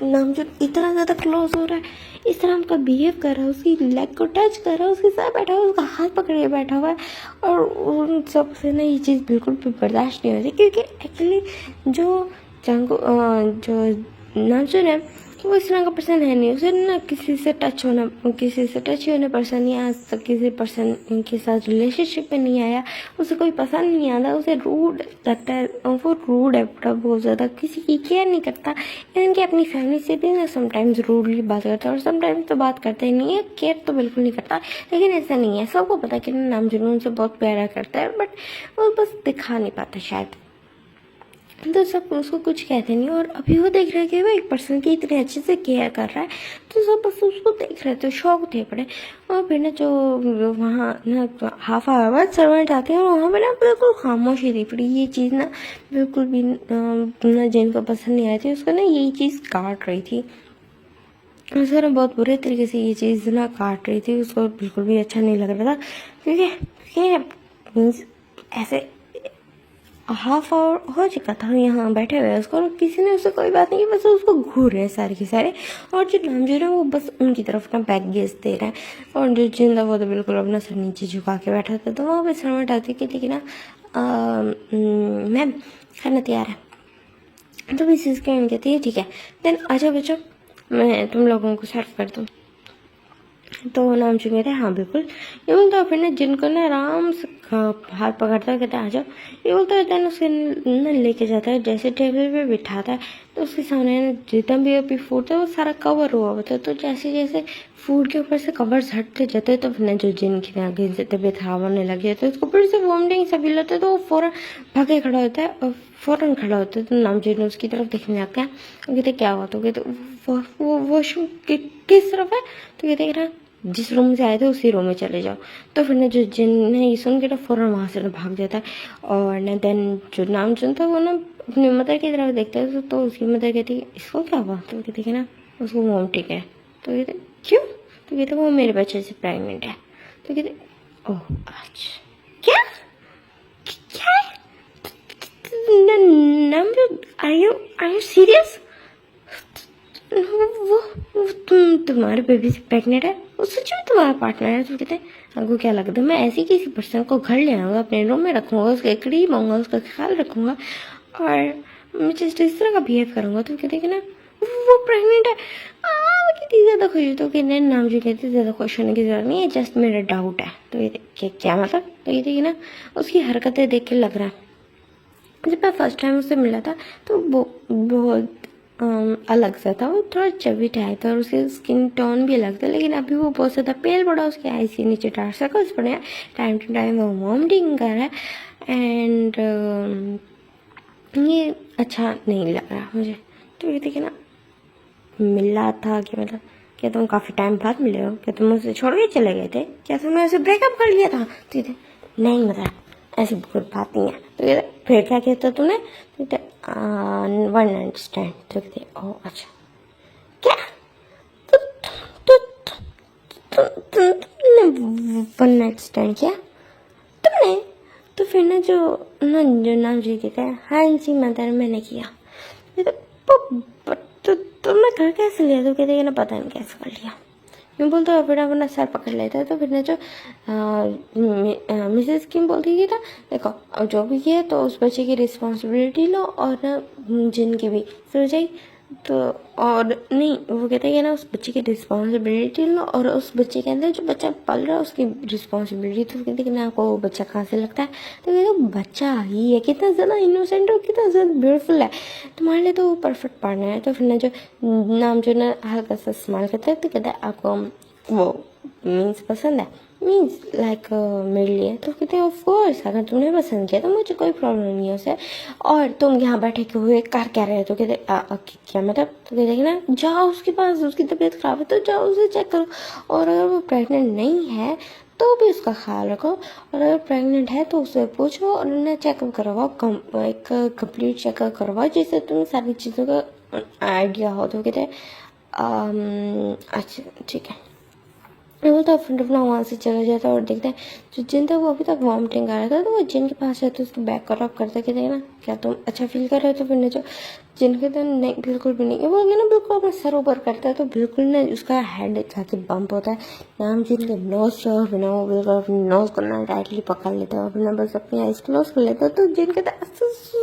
नाम जो इतना ज़्यादा क्लोज हो रहा है, इस तरह उनका बिहेव कर रहा है, उसकी लेग को टच कर रहा है, उसके साथ बैठा हुआ है, उसका हाथ पकड़े बैठा हुआ है। और उन सब से ना ये चीज़ बिल्कुल भी बर्दाश्त नहीं होती क्योंकि एक्चुअली जो नामचून है वो इस तरह का पर्सन है नहीं। उसे ना किसी से टच होने पसंद नहीं, आज तक किसी पर्सन के साथ रिलेशनशिप में नहीं आया, उसे कोई पसंद नहीं आता, उसे रूड लगता है, वो रूड है बड़ा बहुत ज़्यादा, किसी की केयर नहीं करता। इनकी अपनी फैमिली से भी ना समटाइम्स रूडली बात करता है और समटाइम्स तो बात करता ही नहीं है, केयर तो बिल्कुल नहीं करता। लेकिन ऐसा नहीं है, सबको पता है कि नाम जुनून से बहुत प्यारा करता है, बट वो बस दिखा नहीं पाता शायद, तो सब उसको कुछ कहते नहीं। और अभी वो देख रहा है कि वो एक पर्सन की इतने अच्छे से केयर कर रहा है, तो सब बस उसको देख रहे थे, शौक थे पड़े। और फिर ना जो वहाँ ना हाफ आवर बाद सर्वेंट आते हैं और वहाँ पे ना बिल्कुल खामोशी थी पड़ी। ये चीज़ ना बिल्कुल भी ना जिनको पसंद नहीं आई थी उसको ना यही चीज़ काट रही थी, उसको ना बहुत बुरे तरीके से ये चीज़ ना काट रही थी, उसको बिल्कुल भी अच्छा नहीं लग रहा था क्योंकि मीन्स ऐसे हाफ आवर हो चुका था यहाँ बैठे हुए उसको, और किसी ने उससे कोई बात नहीं की, बस उसको घूर रहे हैं सारे के सारे। और जो नामजोर है वो बस उनकी तरफ अपना बैग गेज दे रहा है, और जो जिंदा वो तो बिल्कुल अपना सर नीचे झुका के बैठा था। तो वहाँ पे सर उठाती कि लेकिन ना मैम खाना तैयार है। तो मिसेस के कहती है ठीक है, देन आजा बच्चों मैं तुम लोगों को सर्व कर दूँ। तो नाम चुके थे, हाँ बिल्कुल। ये बोलता है फिर ना जिनको ना आराम से हाथ पकड़ता है, कहता है आ जाओ। ये बोलता है देन उसके ना लेके जाता है, जैसे टेबल पे बिठाता है तो उसके सामने ना जितना भी अभी फूड था वो सारा कवर हुआ होता है। तो जैसे जैसे फूड के ऊपर से कवर हटते जाते तो फिर ना जो जिनकी आगे तबीयत खराब होने लगी है तो उसको फिर से वॉमिटिंग सा फील होता है। तो वो फ़ौरन भागे खड़ा होता है, और फ़ौरन खड़ा होता है। तो नामजोर उसकी तरफ देखने लगता है और कहते क्या हुआ। तो कहते वो वॉशरूम किस तरफ है। तो कहते ना जिस रूम से आए थे उसी रूम में चले जाओ। तो फिर ना जो जिन ने ये सुन के ना फ़ौरन वहाँ से ना भाग जाता है। और ना देन जो नाम चुनता है वो ना अपनी मदर की तरफ देखता है। तो उसकी मदर कहती है इसको क्या हुआ। तो कहती है ना उसको वॉमिटिंग है। तो कहते क्यों। तो कहते वो मेरे बच्चे से प्रेगनेंट है। तो कहते ओह अच्छा क्या क्या नाम आर यू सीरियस। वो तुम्हारे बेबी से प्रेग्नेंट है, वो सच में तुम्हारा पार्टनर है। तो कहते हैं आपको क्या लगता है मैं ऐसी किसी पर्सन को घर ले आऊँगा, अपने रूम में रखूँगा, उसके करीब आऊँगा, उसका ख्याल रखूँगा और मैं जस्ट इस तरह का बिहेव करूँगा। तो कहते हैं कि ना वो प्रेग्नेंट है। कितनी ज़्यादा खुश है। तो कहते हैं नाम जो कहते ज़्यादा खुश होने की जरूरत नहीं है, जस्ट मेरा डाउट है। तो ये क्या मतलब। तो कहते कि ना उसकी हरकतें देख के लग रहा है जब मैं फर्स्ट टाइम उससे मिला था तो वो बहुत अलग सा था। वो थोड़ा चबी टाइप था और उसकी स्किन टोन भी अलग था, लेकिन अभी वो बहुत ज़्यादा पेल पड़ा। उसके आईज के नीचे डार्क सर्कल्स पड़े हैं, टाइम टू टाइम वो वॉमिटिंग कर रहा है। एंड ये अच्छा नहीं लग रहा मुझे। तो ये देखिए ना मिला था कि मतलब क्या तुम काफ़ी टाइम बाद मिले हो, क्या तुम मुझसे छोड़ के चले गए थे, क्या तुमने उसे ब्रेकअप कर लिया था। तो ये नहीं मतलब ऐसी कोई बात नहीं है। तो ये फिर क्या कहता तुमने। तो वन नाइट स्टैंड। तो कहते ओह अच्छा क्या। तो तुमने वन नाइट स्टैंड किया तुमने। तो फिर ना जो नाम जी कहता है हाँ जी मदर मैंने किया। ये तो तुमने घर कैसे लिया। तो कहते ना पता नहीं कैसे कर लिया। यूँ बोलते हो फिर अपना सर पकड़ लेता है। तो फिर ना जो मिसेस किम बोलती थी ना देखो अब जो भी किया तो उस बच्चे की रिस्पॉन्सिबिलिटी लो और ना जिनकी भी समझ जाए। तो और नहीं वो कहते हैं कि ना उस बच्चे की रिस्पॉन्सिबिलिटी लो और उस बच्चे के अंदर जो बच्चा पल रहा है उसकी रिस्पॉन्सिबिलिटी। तो कहते हैं कि ना आपको वो बच्चा कहाँ से लगता है। तो कहते बच्चा ही है, कितना ज़्यादा इनोसेंट और कितना ज़्यादा ब्यूटीफुल है, तुम्हारे लिए तो वो परफेक्ट पार्टनर है। तो फिर ना जो नाम जो ना हल्का सा इस्तेमाल करता है तो कहता है आपको वो मीन्स पसंद है, मीन्स लाइक मेरे लिए। तो कहते हैं ऑफ कोर्स अगर तुमने पसंद किया तो मुझे कोई प्रॉब्लम नहीं है उससे। और तुम यहाँ बैठे के हुए कर क्या रहे हो। तो कहते क्या मतलब। तो कहते हैं ना जाओ उसके पास, उसकी तबीयत खराब है तो जाओ उसे चेक करो, और अगर वो प्रेग्नेंट नहीं है तो भी उसका ख्याल रखो, और अगर प्रेग्नेंट है तो उससे पूछो और उन्हें चेकअप करवाओ, एक कंप्लीट चेकअप करवाओ जिससे तुम्हें सारी चीज़ों का आइडिया हो। तो कहते हैं अच्छा ठीक है। मैं बोलता फ्रेंड अपना वहाँ से चला जाता है और देखता है जो जिन था वो अभी तक वॉमिटिंग कर रहा था। तो वो जिन के पास जाता है उसको बैक कर ऑफ करता कहते हैं ना क्या तुम अच्छा फील कर रहे हो। तो फिर ना जो जिन के तो नहीं बिल्कुल भी नहीं, वो ना बिल्कुल अपना सर ऊपर करता है तो बिल्कुल ना उसका हेड जाके बम्प होता है। नाम जिन के नोज से और बिना वो बिल्कुल अपनी नोज को ना टाइटली पकड़ लेता है और बिना बस अपनी आइज क्लोज कर लेता है। तो जिन कहता है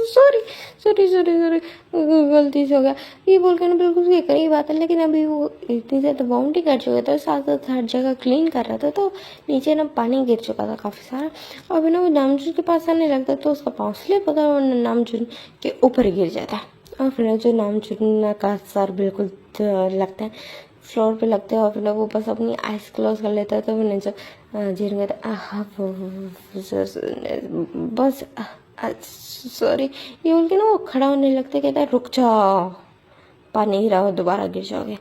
सॉरी सॉरी सॉरी सॉरी गलती से हो गया ये बोल कर ना बिल्कुल उसके करीब आता है। लेकिन अभी वो इतनी ज़्यादा बाउंड्री कर चुका था, साथ साथ हर जगह क्लीन कर रहा था तो नीचे ना पानी गिर चुका था काफ़ी सारा। और बिना वो नामजुन के पास आने लगता तो उसका पाँव स्लिप होता है और नामजुन के ऊपर गिर जाता है। और फिर जो नामजुन का सर बिल्कुल लगता है फ्लोर पे लगता है और फिर वो बस अपनी आइज क्लोज कर लेता है। तो फिर जो जिन कहता बस सॉरी ये बोल के ना वो खड़ा होने लगता है, कहता है रुक जाओ पानी गिरा हो दोबारा गिर जाओगे,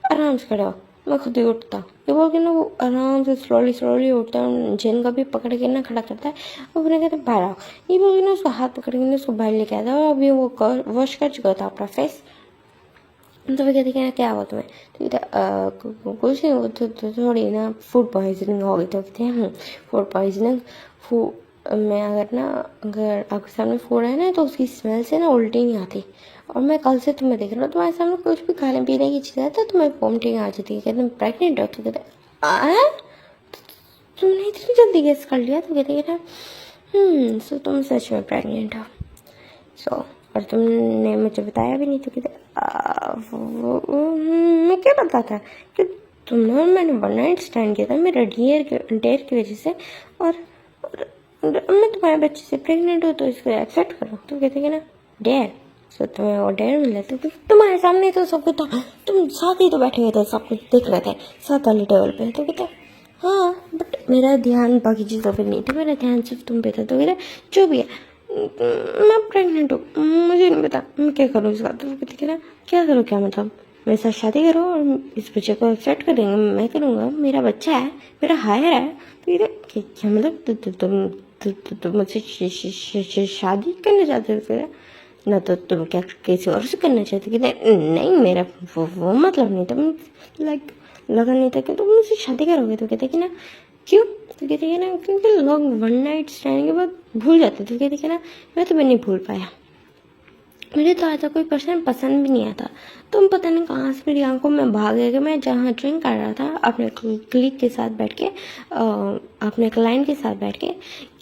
आराम से खड़ा हो मैं खुद ही उठता। ये बोल के ना वो आराम से स्लोली स्लोली उठता है, जिन का भी पकड़ के ना खड़ा करता है और फिर कहता है बाहर आओ। ये बोल के ना उसका हाथ पकड़ के ना उसको बाहर लेके आता है और अभी वो वॉश कर चुका था अपना फेस। तो वो कहते हैं क्या हुआ तुम्हें। तो कहता कुछ नहीं वो तो थोड़ी ना फूड पॉइजनिंग हो गई। तो कहते हैं फूड पॉइजनिंग मैं अगर आपके सामने फूड है ना तो उसकी स्मेल से ना उल्टी नहीं आती। और मैं कल से तुम्हें देख रहा हूँ तुम्हारे सामने कुछ भी खाने पीने की चीज़ है तो तुम्हें वोमिटिंग आ जाती है। कहते तुम प्रेगनेंट हो? तो कहते तुमने इतनी जल्दी गेस कर लिया? तो कहते ना सो तुम सच में प्रेग्नेंट हो। सो और तुमने मुझे बताया भी नहीं। तो कहते मैं क्या बताता कि तुमने और मैंने वन नाइट स्टैंड किया था मेरा डेयर की वजह से, और मैं तुम्हारे बच्चे से प्रेग्नेंट हो तो इसको एक्सेप्ट करो। तो कहते कि ना डेयर, सो तुम्हें वो डेयर मिला। तो तुम्हारे सामने तो सब कुछ था, तुम साथ ही तो बैठे हुए थे, सब कुछ देख रहे थे साथ वाली टेबल पे। तो कहते हाँ बट मेरा ध्यान बाकी चीज़ों पे नहीं था, मेरा ध्यान सिर्फ तुम पे था। तो कहते जो भी है मैं प्रेग्नेंट हूँ, मुझे नहीं पता मैं क्या करूँ इसका। तो कहते कि ना क्या करो, क्या मतलब मेरे साथ शादी करो और इस बच्चे को एक्सेप्ट कर देंगे, मैं करूँगा, मेरा बच्चा है, मेरा हायर है। तो ये क्या मतलब तुम मुझसे शादी करना चाहते हो ना? तो तुम क्या किसी और से करना चाहते? कि नहीं मेरा वो मतलब नहीं था, लाइक लगा नहीं था कि तुम मुझसे शादी करोगे। तो कहते कि ना क्यों? तो कहते कि ना क्योंकि लोग वन नाइट स्टैंड के बाद भूल जाते। तो कहते कि ना मैं तुम्हें नहीं भूल पाया, मुझे तो ऐसा कोई पर्सन पसंद भी नहीं आता। तुम पता नहीं कहाँ से मेरी आंखों में भाग गए कि मैं जहाँ ड्रिंक कर रहा था अपने क्लिक के साथ बैठ के, अपने क्लाइंट के साथ बैठ के,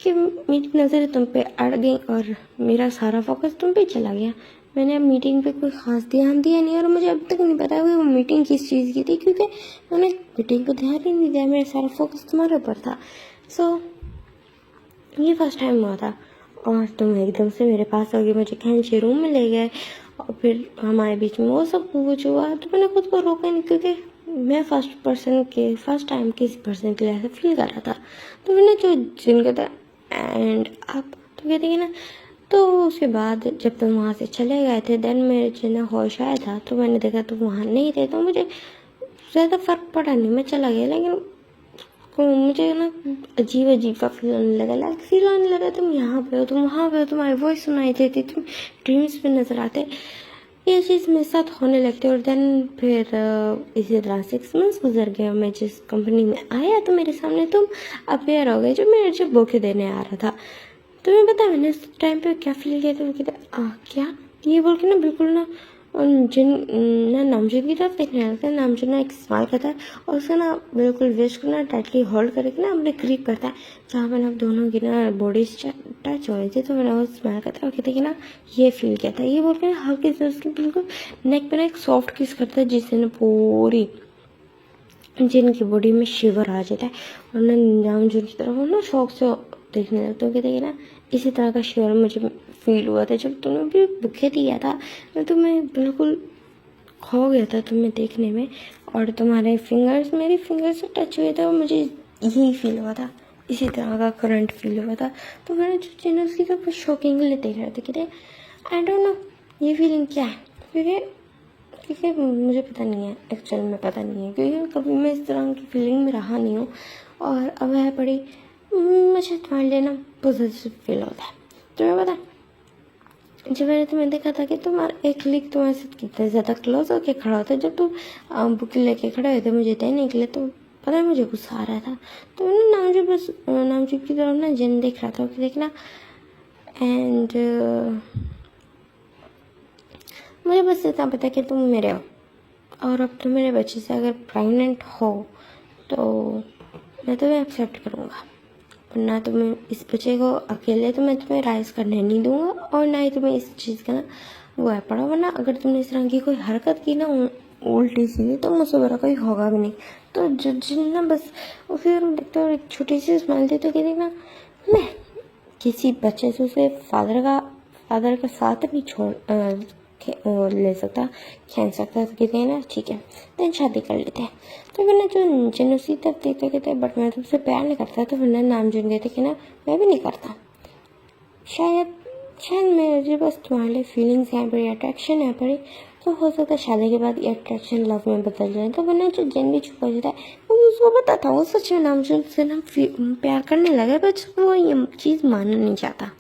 कि मेरी नज़रें तुम पे अड़ गई और मेरा सारा फोकस तुम पे चला गया। मैंने अब मीटिंग पे कोई ख़ास ध्यान दिया नहीं और मुझे अब तक नहीं पता कि वो मीटिंग किस चीज़ की थी, क्योंकि मैंने मीटिंग को ध्यान ही नहीं दिया, मेरा सारा फोकस तुम्हारे ऊपर था। सो ये फर्स्ट टाइम हुआ था और तुम एकदम से मेरे पास आ गए, मुझे खींचे रूम में ले गए और फिर हमारे बीच में वो सब कुछ हुआ। तो मैंने खुद को रोका नहीं, क्योंकि मैं फर्स्ट टाइम किसी पर्सन के लिए ऐसा फील कर रहा था। तो मैंने जो जिनका था एंड आप तो कहते हैं ना। तो उसके बाद जब तुम वहाँ से चले गए थे देन मेरे जितना होश आया था तो मैंने देखा तुम वहाँ नहीं थे। तो मुझे ज़्यादा फर्क पड़ा नहीं, मैं चला गया। लेकिन मुझे ना अजीब अजीब सा फील होने लगा, लाइक फील होने लगा तुम यहाँ पे हो, तुम वहाँ पे हो, तुम्हारी वॉइस सुनाई देती, तुम ड्रीम्स में नजर आते। ये चीज़ मेरे साथ होने लगती और देन फिर इसी तरह 6 मंथ्स गुजर गए। मैं जिस कंपनी में आया तो मेरे सामने तुम अपेयर हो गए, जो मेरे जो बोके देने आ रहा था। तुम्हें पता मैंने उस टाइम पे क्या फील किया था? क्या ये बोल के ना बिल्कुल ना जिन ना नामजुन की तरफ देखने लगता है। नामजुन ना एक स्माइल करता है और उसका ना बिल्कुल वेस्ट को ना टाइटली होल्ड करके ना अपने ग्रिप करता है, जहाँ पे ना दोनों की ना बॉडीज टच हो रही थी। तो मैंने वो स्माइल करता है और कहते कि ना ये फील किया था, ये बोल के ना हल्के से उसकी बिल्कुल नेक पे ना एक सॉफ्ट किस करता है, जिससे ना पूरी जिनकी बॉडी में शिवर आ जाता है और ना नामजुन की तरफ वो ना शौक से देखने लगते हो। कहते कि ना इसी तरह का शिवर मुझे फील हुआ था जब तुमने भी बुके दिया था। मैं तुम्हें बिल्कुल खो गया था तुम्हें देखने में, और तुम्हारे फिंगर्स मेरी फिंगर्स से टच हुए थे और मुझे यही फील हुआ था, इसी तरह का करंट फील हुआ था। तो मैंने जो चैनल की तो शॉकिंगली देख रहे थे कि आई डोंट नो ये फीलिंग क्या है, क्योंकि मुझे पता नहीं है, एक्चुअल में पता नहीं है, क्योंकि कभी मैं इस तरह की फीलिंग में रहा नहीं हूँ। और अब है बड़ी मुझे तुम्हारे लिए ना पॉजिटिव फील होता है। तुम्हें पता जब मैंने तुम्हें देखा था कि तुम्हारा एक क्लिक तुम्हारे साथ कितना ज़्यादा क्लोज होके खड़ा होता है, जब तुम बुक लेके खड़े हुए थे मुझे देने के लिए, तो पता है मुझे गुस्सा आ रहा था। तो मैंने नामजू की तरफ ना जिन देख रहा था कि देखना एंड मुझे बस इतना पता कि तुम मेरे हो और अब तुम मेरे बच्चे से अगर प्रेग्नेंट हो तो मैं तुम्हें एक्सेप्ट करूँगा, ना तुम्हें इस बच्चे को अकेले तो मैं तुम्हें राइज करने नहीं दूंगा और ना ही तुम्हें इस चीज़ का ना वो है पड़ा। वरना अगर तुमने इस तरह की कोई हरकत की ना उल्टी सी तो मुझसे बड़ा कोई होगा भी नहीं। तो जिन्ना बस फिर देखते हो एक छोटी सी स्माइल देते कि देखना मैं किसी बच्चे से उसे फादर का साथ नहीं ले सकता, खींच सकता। तो कहते हैं ना ठीक है देन शादी कर लेते हैं। तो वरना जो जनूसी तब देखते कहते बट मैं तुमसे प्यार नहीं करता। तो वरना नाम जुन गए थे कि ना मैं भी नहीं करता। शायद मेरे बस तुम्हारे लिए फीलिंग्स हैं, बड़ी अट्रैक्शन है बड़ी। तो हो सकता है शादी के बाद ये अट्रैक्शन लव में बदल जाए। तो वरना जो जन भी छुपा जाता है वो उसको पता था वो सच में नाम जुन से ना प्यार करने लगा, बस वो ये चीज़ मानना नहीं चाहता।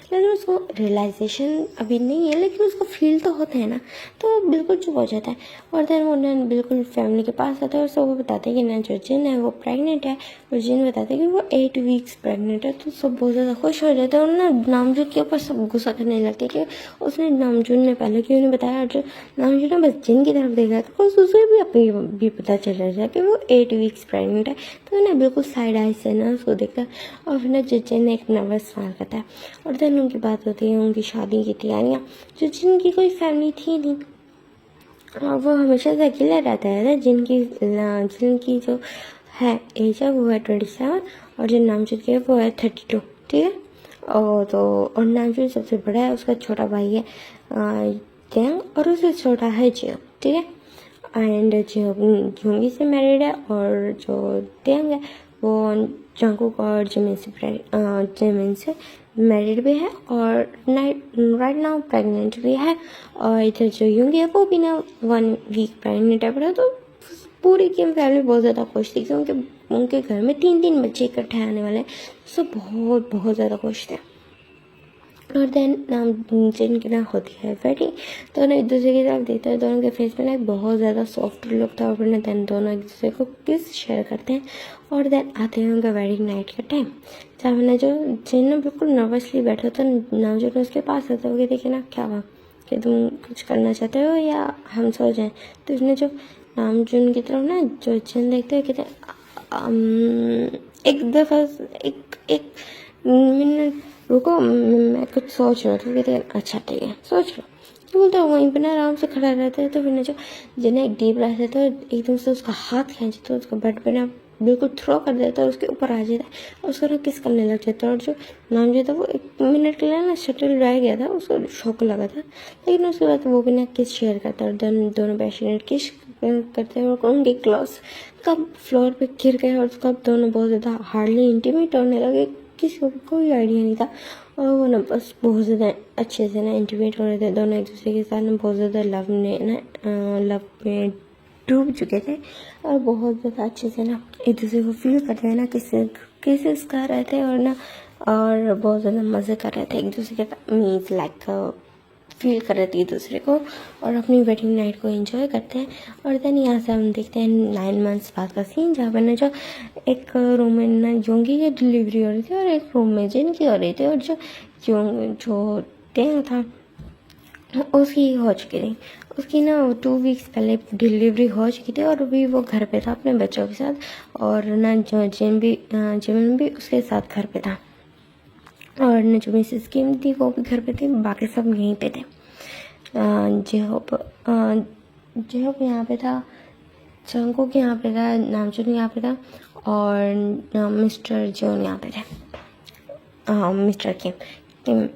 लेकिन उसको रियलाइजेशन अभी नहीं है, लेकिन उसको फील तो होता है ना, तो वो बिल्कुल चुप हो जाता है। और देन वो नैन बिल्कुल फैमिली के पास आता है और सब वो बताते हैं कि ना जो जिन है वो प्रेग्नेंट है, और जिन बताते हैं कि वो 8 वीक्स प्रेग्नेंट है। तो सब बहुत ज़्यादा खुश हो जाते हैं और ना नामजून के ऊपर सब गुस्सा करने लगते हैं कि उसने नामजून ने पहले क्यों नहीं बताया। और जो नामजून ने बस जिन की तरफ देखा तो उसे भी अभी भी पता चल रहा था कि वो 8 वीक्स प्रेग्नेंट है। तो ना बिल्कुल साइड आई से ना उसको देखता है और फिर ना जिन ने एक नर्वस स्माइल करता है। और देन उनकी बात होती है उनकी शादी की तैयारियाँ। जो जिनकी कोई फैमिली थी नहीं और वो हमेशा से अकेला रहता है। जिनकी जो है एज है वो है 27 और जो नामजून की है वो है 32, ठीक है। और नामजून सबसे बड़ा है, उसका छोटा भाई है जंग और उससे छोटा है जियो, ठीक है। एंड जो यूंगी से मैरिड है और जो तेंग है वो जंगकुक और जिमिन से मैरिड भी है और राइट नाउ प्रेग्नेंट भी है। और इधर जो यूंगी है वो भी ना 1 वीक प्रेग्नेंट है। तो पूरी किम फैमिली बहुत ज़्यादा खुश थी क्योंकि उनके घर में 3 बच्चे इकट्ठे आने वाले हैं। सब बहुत बहुत ज़्यादा खुश थे। और देन जिनकी ना होती है वेडिंग, दोनों एक दूसरे की तरफ देखते हैं। दोनों के फेस में ना एक बहुत ज़्यादा सॉफ्ट लुक था। और फिर देन दोनों एक दूसरे को किस शेयर करते हैं। और देन आते हैं उनका वेडिंग नाइट का टाइम, जहाँ ना जो जिन ना बिल्कुल नर्वसली बैठा था, नामजून उसके पास आता है। वो कहते ना क्या हुआ, कि तुम कुछ करना चाहते हो या हम सो जाएं। तो उसने जो नामजून की तरफ ना जो जिन देखते हुए कहते एक दफ़ा एक मिनट रुको, मैं कुछ सोच रहा था। कहते अच्छा ठीक है सोच लो। तो बोलता है वहीं पर ना आराम से खड़ा रहता है। तो फिर ना जो जिन्हें एक डीप ब्रेथ लेता है एकदम से उसका हाथ खींचता है, उसका बेड पे ना बिल्कुल थ्रो कर देता है, उसके ऊपर आ जाता है और उसको ना किस करने लग जाता है। और जो नाम जो था वो 1 मिनट के लिए ना शटल रह गया था, उसको शौक लगा था। लेकिन उसके बाद वो भी ना किस शेयर करता है और दोनों पैशनेट किस करते हैं। और उनके क्लॉथ्स कब फ्लोर पे गिर गए और कब दोनों बहुत ज़्यादा हार्डली इंटीमेट होने लगे, किसी को कोई आइडिया नहीं था। और वो ना बस बहुत ज़्यादा अच्छे से ना इंटीमेट हो रहे थे दोनों एक दूसरे के साथ ना, बहुत ज़्यादा लव में डूब चुके थे और बहुत ज़्यादा अच्छे से ना एक दूसरे को फील करते हैं ना, किसेस कर रहे थे और बहुत ज़्यादा मज़े कर रहे थे एक दूसरे के साथ, मीन्स लाइक फील कर रहे थे एक दूसरे को और अपनी वेडिंग नाइट को एंजॉय करते हैं। और देन यहाँ से हम देखते हैं 9 मंथ्स बाद का सीन, जहाँ पर ना जो एक रूम में ना योंगी की डिलीवरी हो रही थी और एक रूम में जिन की हो रही थी। और जो टेंग था उसकी हो चुकी थी, उसकी ना 2 वीक्स पहले डिलीवरी हो चुकी थी और अभी वो घर पे था अपने बच्चों के साथ। और ना जो जिमिन भी उसके साथ घर पे था और न जो मिसेस किम थी वो भी घर पे थी, बाकी सब यहीं पे थे। जेहोप यहाँ पे था, जंगकुक यहाँ पे था, नामजून यहाँ पे था और मिस्टर जोन यहाँ पे थे,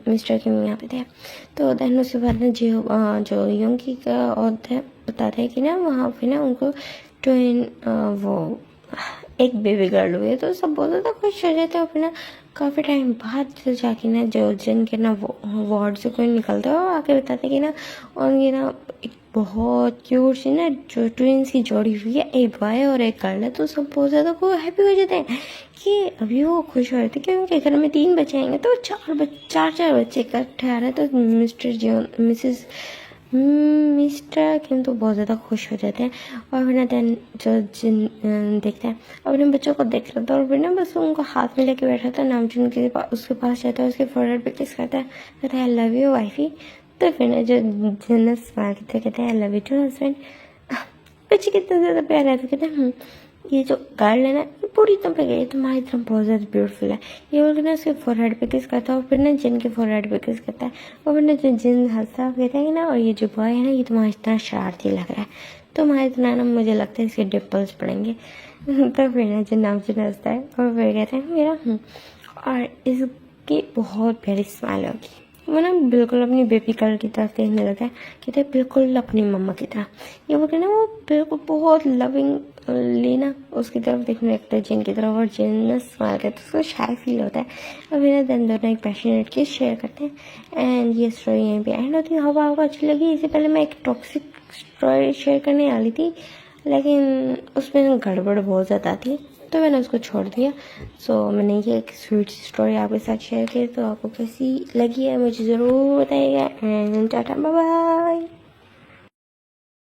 मिस्टर किम यहाँ पे थे। तो देन उसके बाद ना जो योंगी का होता है बताते हैं कि ना वहाँ पे ना उनको ट्विन वो एक बेबी गर्ल हुई है। तो सब बहुत ज़्यादा खुश हो जाते हैं। और फिर ना काफ़ी टाइम बाद जाके ना जो जिनके ना वार्ड से कोई निकलता है और आके बताते हैं कि ना उनकी ना एक बहुत क्यूट सी ना जो ट्विंस की जोड़ी हुई है, एक बॉय और एक गर्ल है। तो सब बहुत ज़्यादा को हैप्पी हो जाते हैं कि अभी वो खुश हो रहे थे कि उनके घर में 3 बच्चे आएंगे। तो चार बच्चे इकट्ठे आ रहे हैं। तो मिस्टर किम तो बहुत ज़्यादा खुश हो जाते हैं। और फिर ना देन जो जिन देखते हैं अपने बच्चों को देख रहा था और फिर ना बस उनको हाथ में लेके बैठा था। नामजून के उसके पास जाता है, उसके फोरहेड पे किस करता है, कहता है आई लव यू वाइफी। तो फिर ना जो जिन स्माइल कहते हैं I love you too husband. बच्चे कितना ज़्यादा प्यार है। तो कहते हैं ये जो गर्ल है ना पूरी तुम पे गई, तुम्हारी तरह बहुत ज़्यादा ब्यूटीफुल है। ये बोल के ना उसके फोरहेड पे किस करता है और फिर ना जिन के फोरहेड पे किस करता है। और फिर ना जो जिन हंसता कहता है कि ना और ये जो बॉय है ना ये तुम्हारा इतना शरारती लग रहा है, तुम्हारे इतना ना मुझे लगता है इसके डिम्पल्स पड़ेंगे। तो फिर ना जिन नाम से हंसता है और फिर कहते हैं मेरा और इसकी बहुत प्यारी स्माइल होगी। वो ना बिल्कुल अपनी बेबी गर्ल की तरफ देखने लगा है, कहते बिल्कुल अपनी मम्मा की तरह। ये बोलते ना वो बिल्कुल बहुत लविंगली ना उसकी तरफ देखने लगता है जिन की तरफ। और जिन ना स्माइल करता है उसको शाय फील होता है। और फिर दिन दोनों एक पैशनेट किस शेयर करते हैं। एंड ये स्टोरी यहीं पे एंड होती है। हवा आपको अच्छी लगी? इससे पहले मैं एक टॉक्सिक स्टोरी शेयर करने वाली थी लेकिन उसमें गड़बड़ बहुत ज़्यादा थी। तो मैंने उसको छोड़ दिया। सो मैंने ये एक स्वीट स्टोरी आपके साथ शेयर की, तो आपको कैसी लगी है मुझे ज़रूर बताइएगा। And tata bye bye.